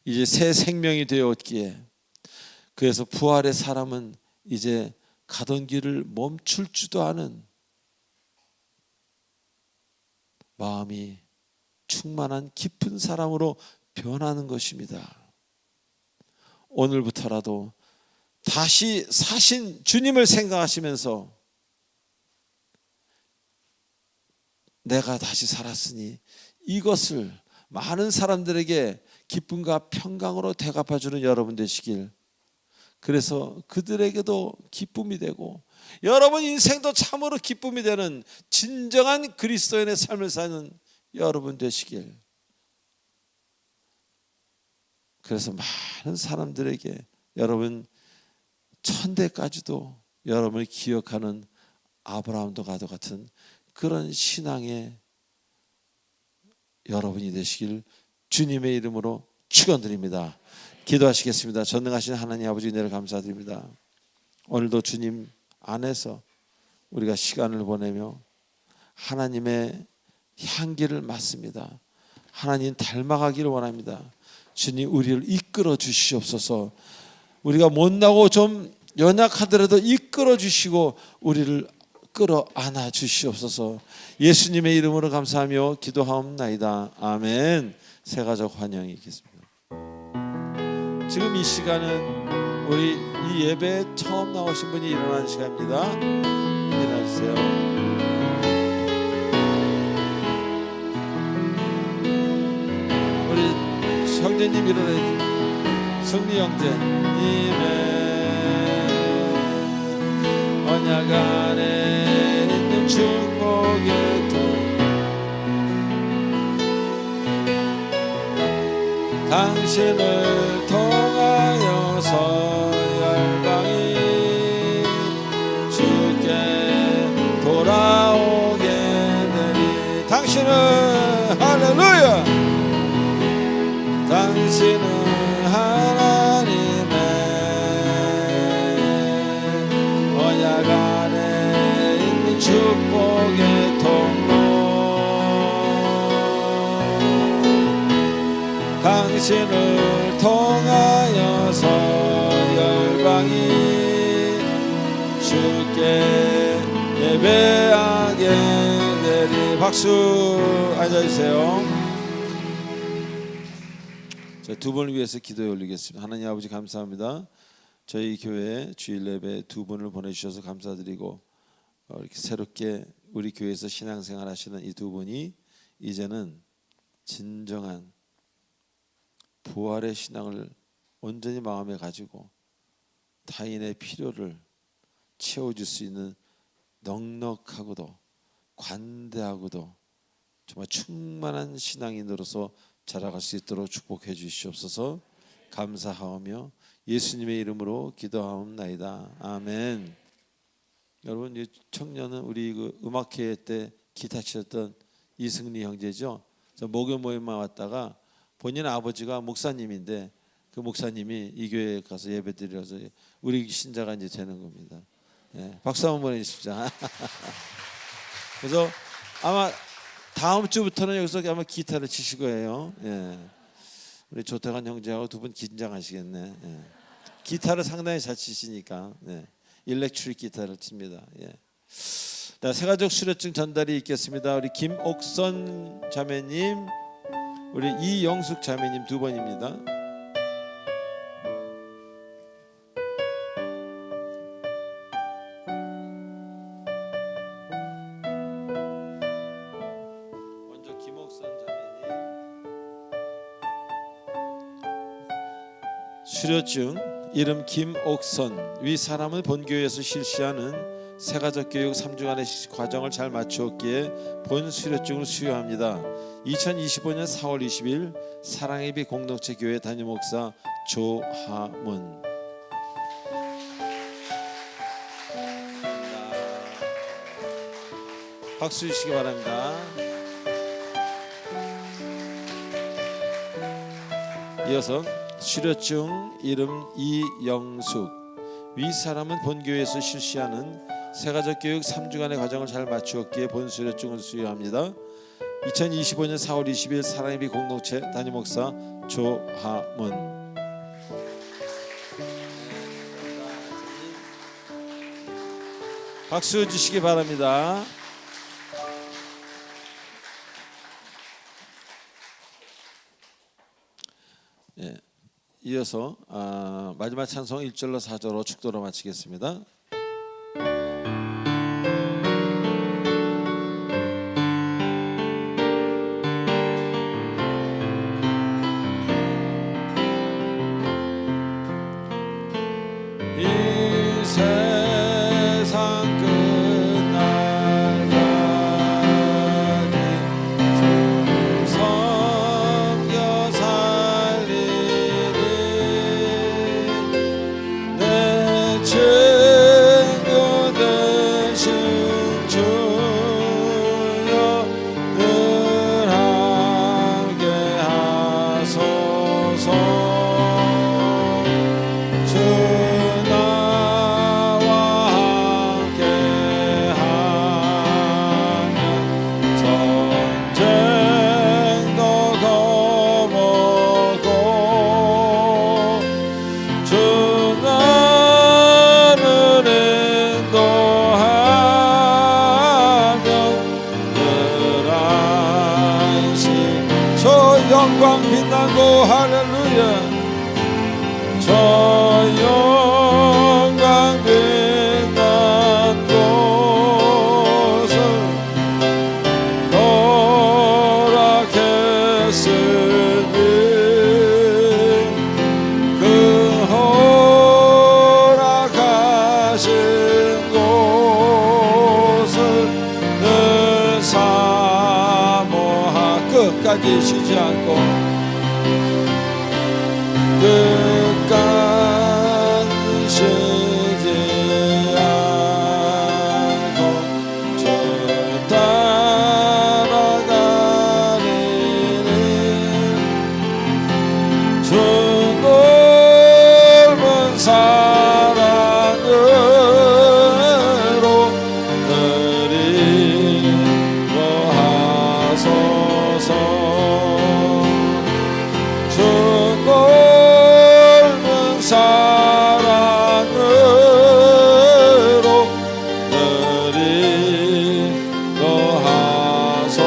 이제 새 생명이 되었기에, 그래서 부활의 사람은 이제 가던 길을 멈출 줄도 아는 마음이 충만한 깊은 사람으로 변하는 것입니다. 오늘부터라도 다시 사신 주님을 생각하시면서 내가 다시 살았으니 이것을 많은 사람들에게 기쁨과 평강으로 대갚아주는 여러분 되시길, 그래서 그들에게도 기쁨이 되고 여러분 인생도 참으로 기쁨이 되는 진정한 그리스도인의 삶을 사는 여러분 되시길, 그래서 많은 사람들에게 여러분 천대까지도 여러분을 기억하는 아브라함과 같은 그런 신앙의 여러분이 되시길 주님의 이름으로 축원드립니다. 기도하시겠습니다. 전능하신 하나님 아버지, 은혜를 감사드립니다. 오늘도 주님 안에서 우리가 시간을 보내며 하나님의 향기를 맡습니다. 하나님 닮아가기를 원합니다. 주님, 우리를 이끌어 주시옵소서. 우리가 못나고 좀 연약하더라도 이끌어 주시고 우리를 끌어 안아 주시옵소서. 예수님의 이름으로 감사하며 기도하옵나이다. 아멘. 새 가족 환영이 있겠습니다. 지금 이 시간은 우리 이 예배에 처음 나오신 분이 일어나는 시간입니다. 일어나주세요. 우리 형제님 일어나주세요. 승리 형제님의 언약 안에 있는 축복의 통, 당신을 통하여서 열방이 주께 돌아오게 되리. 당신은 할렐루야, 당신은 하나님의 언약 안에 있는 축복의 통로, 당신을 통하여서 박수. 앉아주세요. 두 분을 위해서 기도에 올리겠습니다. 하나님 아버지 감사합니다. 저희 교회 주일 예배 두 분을 보내주셔서 감사드리고 이렇게 새롭게 우리 교회에서 신앙생활 하시는 이 두 분이 이제는 진정한 부활의 신앙을 온전히 마음에 가지고 타인의 필요를 채워줄 수 있는 넉넉하고도 관대하고도 정말 충만한 신앙인으로서 자라갈 수 있도록 축복해 주시옵소서. 감사하오며 예수님의 이름으로 기도하옵나이다. 아멘. 여러분, 이 청년은 우리 그 음악회 때 기타 치셨던 이승리 형제죠. 목요 모임만 왔다가 본인 아버지가 목사님인데 그 목사님이 이 교회에 가서 예배드려서 우리 신자가 이제 되는 겁니다. 예, 박수 한번 보내주십시오. 그래서 아마 다음 주부터는 여기서 아마 기타를 치실 거예요. 예. 우리 조태관 형제하고 두 분 긴장하시겠네. 예. 기타를 상당히 잘 치시니까 일렉트릭 기타를 칩니다. 예. 새가족 수료증 전달이 있겠습니다. 우리 김옥선 자매님, 우리 이영숙 자매님 두 번입니다. 먼저 김옥선 자매님 수료증 이름 김옥선. 위 사람은 본교회에서 실시하는 새가족 교육 3주간의 과정을 잘 마추었기에 본 수료증을 수여합니다. 2025년 4월 20일 사랑의 빛 공동체 교회 담임 목사 조하문. 박수 주시기 바랍니다. 이어서 수료증 이름 이영숙. 위 사람은 본교회에서 실시하는 새가족 교육 3주간의 과정을 잘 마추었기에 본 수료증을 수여합니다. 2025년 4월 20일 사랑의 빛 공동체 담임 목사 조하문. 박수 주시기 바랍니다. 예, 이어서 마지막 찬송 1절로 4절로 축도로 마치겠습니다. 영광 빛나고 할렐루야. 저 영광 빛난 곳을 허락했으니 그 허락하신 곳을 늘 사모하 끝까지 쉬지 않고 끝까지 쉬지 않고 저 따라가리니 주 넓은 사랑으로 늘 인도하소서. 주 넓은 사랑으로 늘 인도하소서.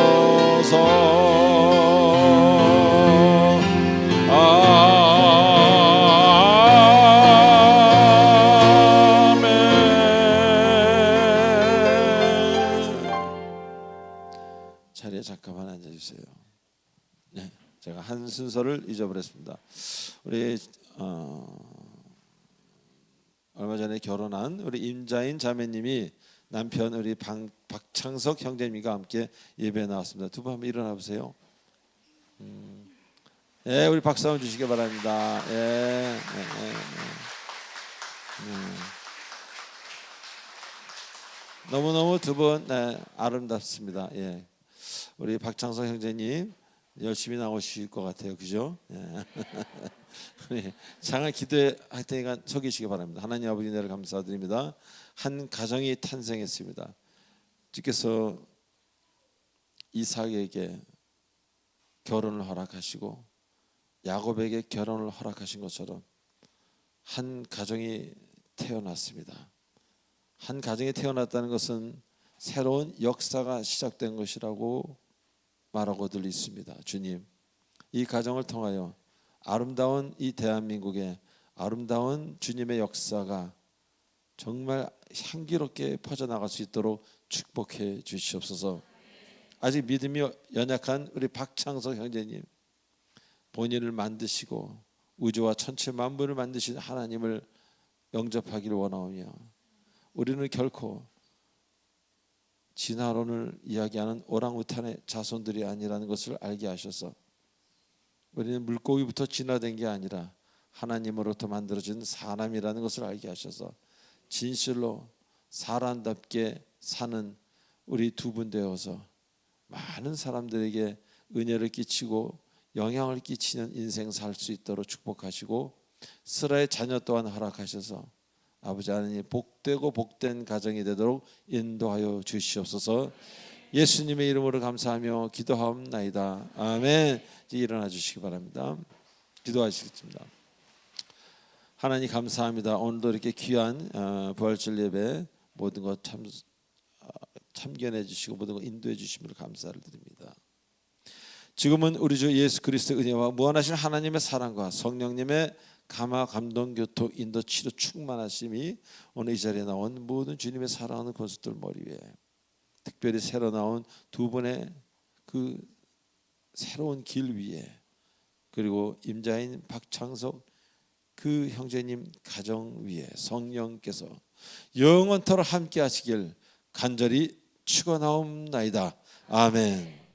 순서를 잊어버렸습니다. 우리 얼마 전에 결혼한 우리 임자인 자매님이 남편 우리 박창석 형제님과 함께 예배에 나왔습니다. 두 분 한번 일어나 보세요. 예, 우리 박수 한번 주시기 바랍니다. 예. 너무너무 두 분 아름답습니다. 예. 우리 박창석 형제님 열심히 나오실 것 같아요. 그죠? 예. 장을 기도할 테니까 속이시기 바랍니다. 하나님 아버지 은혜를 감사드립니다. 한 가정이 탄생했습니다. 주께서 이삭에게 결혼을 허락하시고 야곱에게 결혼을 허락하신 것처럼 한 가정이 태어났습니다. 한 가정이 태어났다는 것은 새로운 역사가 시작된 것이라고 말하고들 있습니다. 주님, 이 가정을 통하여 아름다운 이 대한민국의 아름다운 주님의 역사가 정말 향기롭게 퍼져나갈 수 있도록 축복해 주시옵소서. 아직 믿음이 연약한 우리 박창석 형제님, 본인을 만드시고 우주와 천체 만물을 만드신 하나님을 영접하기를 원하오며, 우리는 결코 진화론을 이야기하는 오랑우탄의 자손들이 아니라는 것을 알게 하셔서 우리는 물고기부터 진화된 게 아니라 하나님으로부터 만들어진 사람이라는 것을 알게 하셔서 진실로 사람답게 사는 우리 두 분 되어서 많은 사람들에게 은혜를 끼치고 영향을 끼치는 인생 살 수 있도록 축복하시고, 스라의 자녀 또한 허락하셔서 아버지 하나님 복되고 복된 가정이 되도록 인도하여 주시옵소서. 예수님의 이름으로 감사하며 기도하옵나이다. 아멘. 이제 일어나 주시기 바랍니다. 기도하시겠습니다. 하나님 감사합니다. 오늘도 이렇게 귀한 부활절 예배 모든 것 참견해 주시고 모든 것 인도해 주심을 감사를 드립니다. 지금은 우리 주 예수 그리스도의 은혜와 무한하신 하나님의 사랑과 성령님의 감화 감동 교통 인도 치료 충만하심이 오늘 이 자리에 나온 모든 주님의 사랑하는 권속들 머리 위에, 특별히 새로 나온 두 분의 그 새로운 길 위에, 그리고 임자인 박창석 그 형제님 가정 위에 성령께서 영원토록 함께 하시길 간절히 축원하옵나이다. 아멘.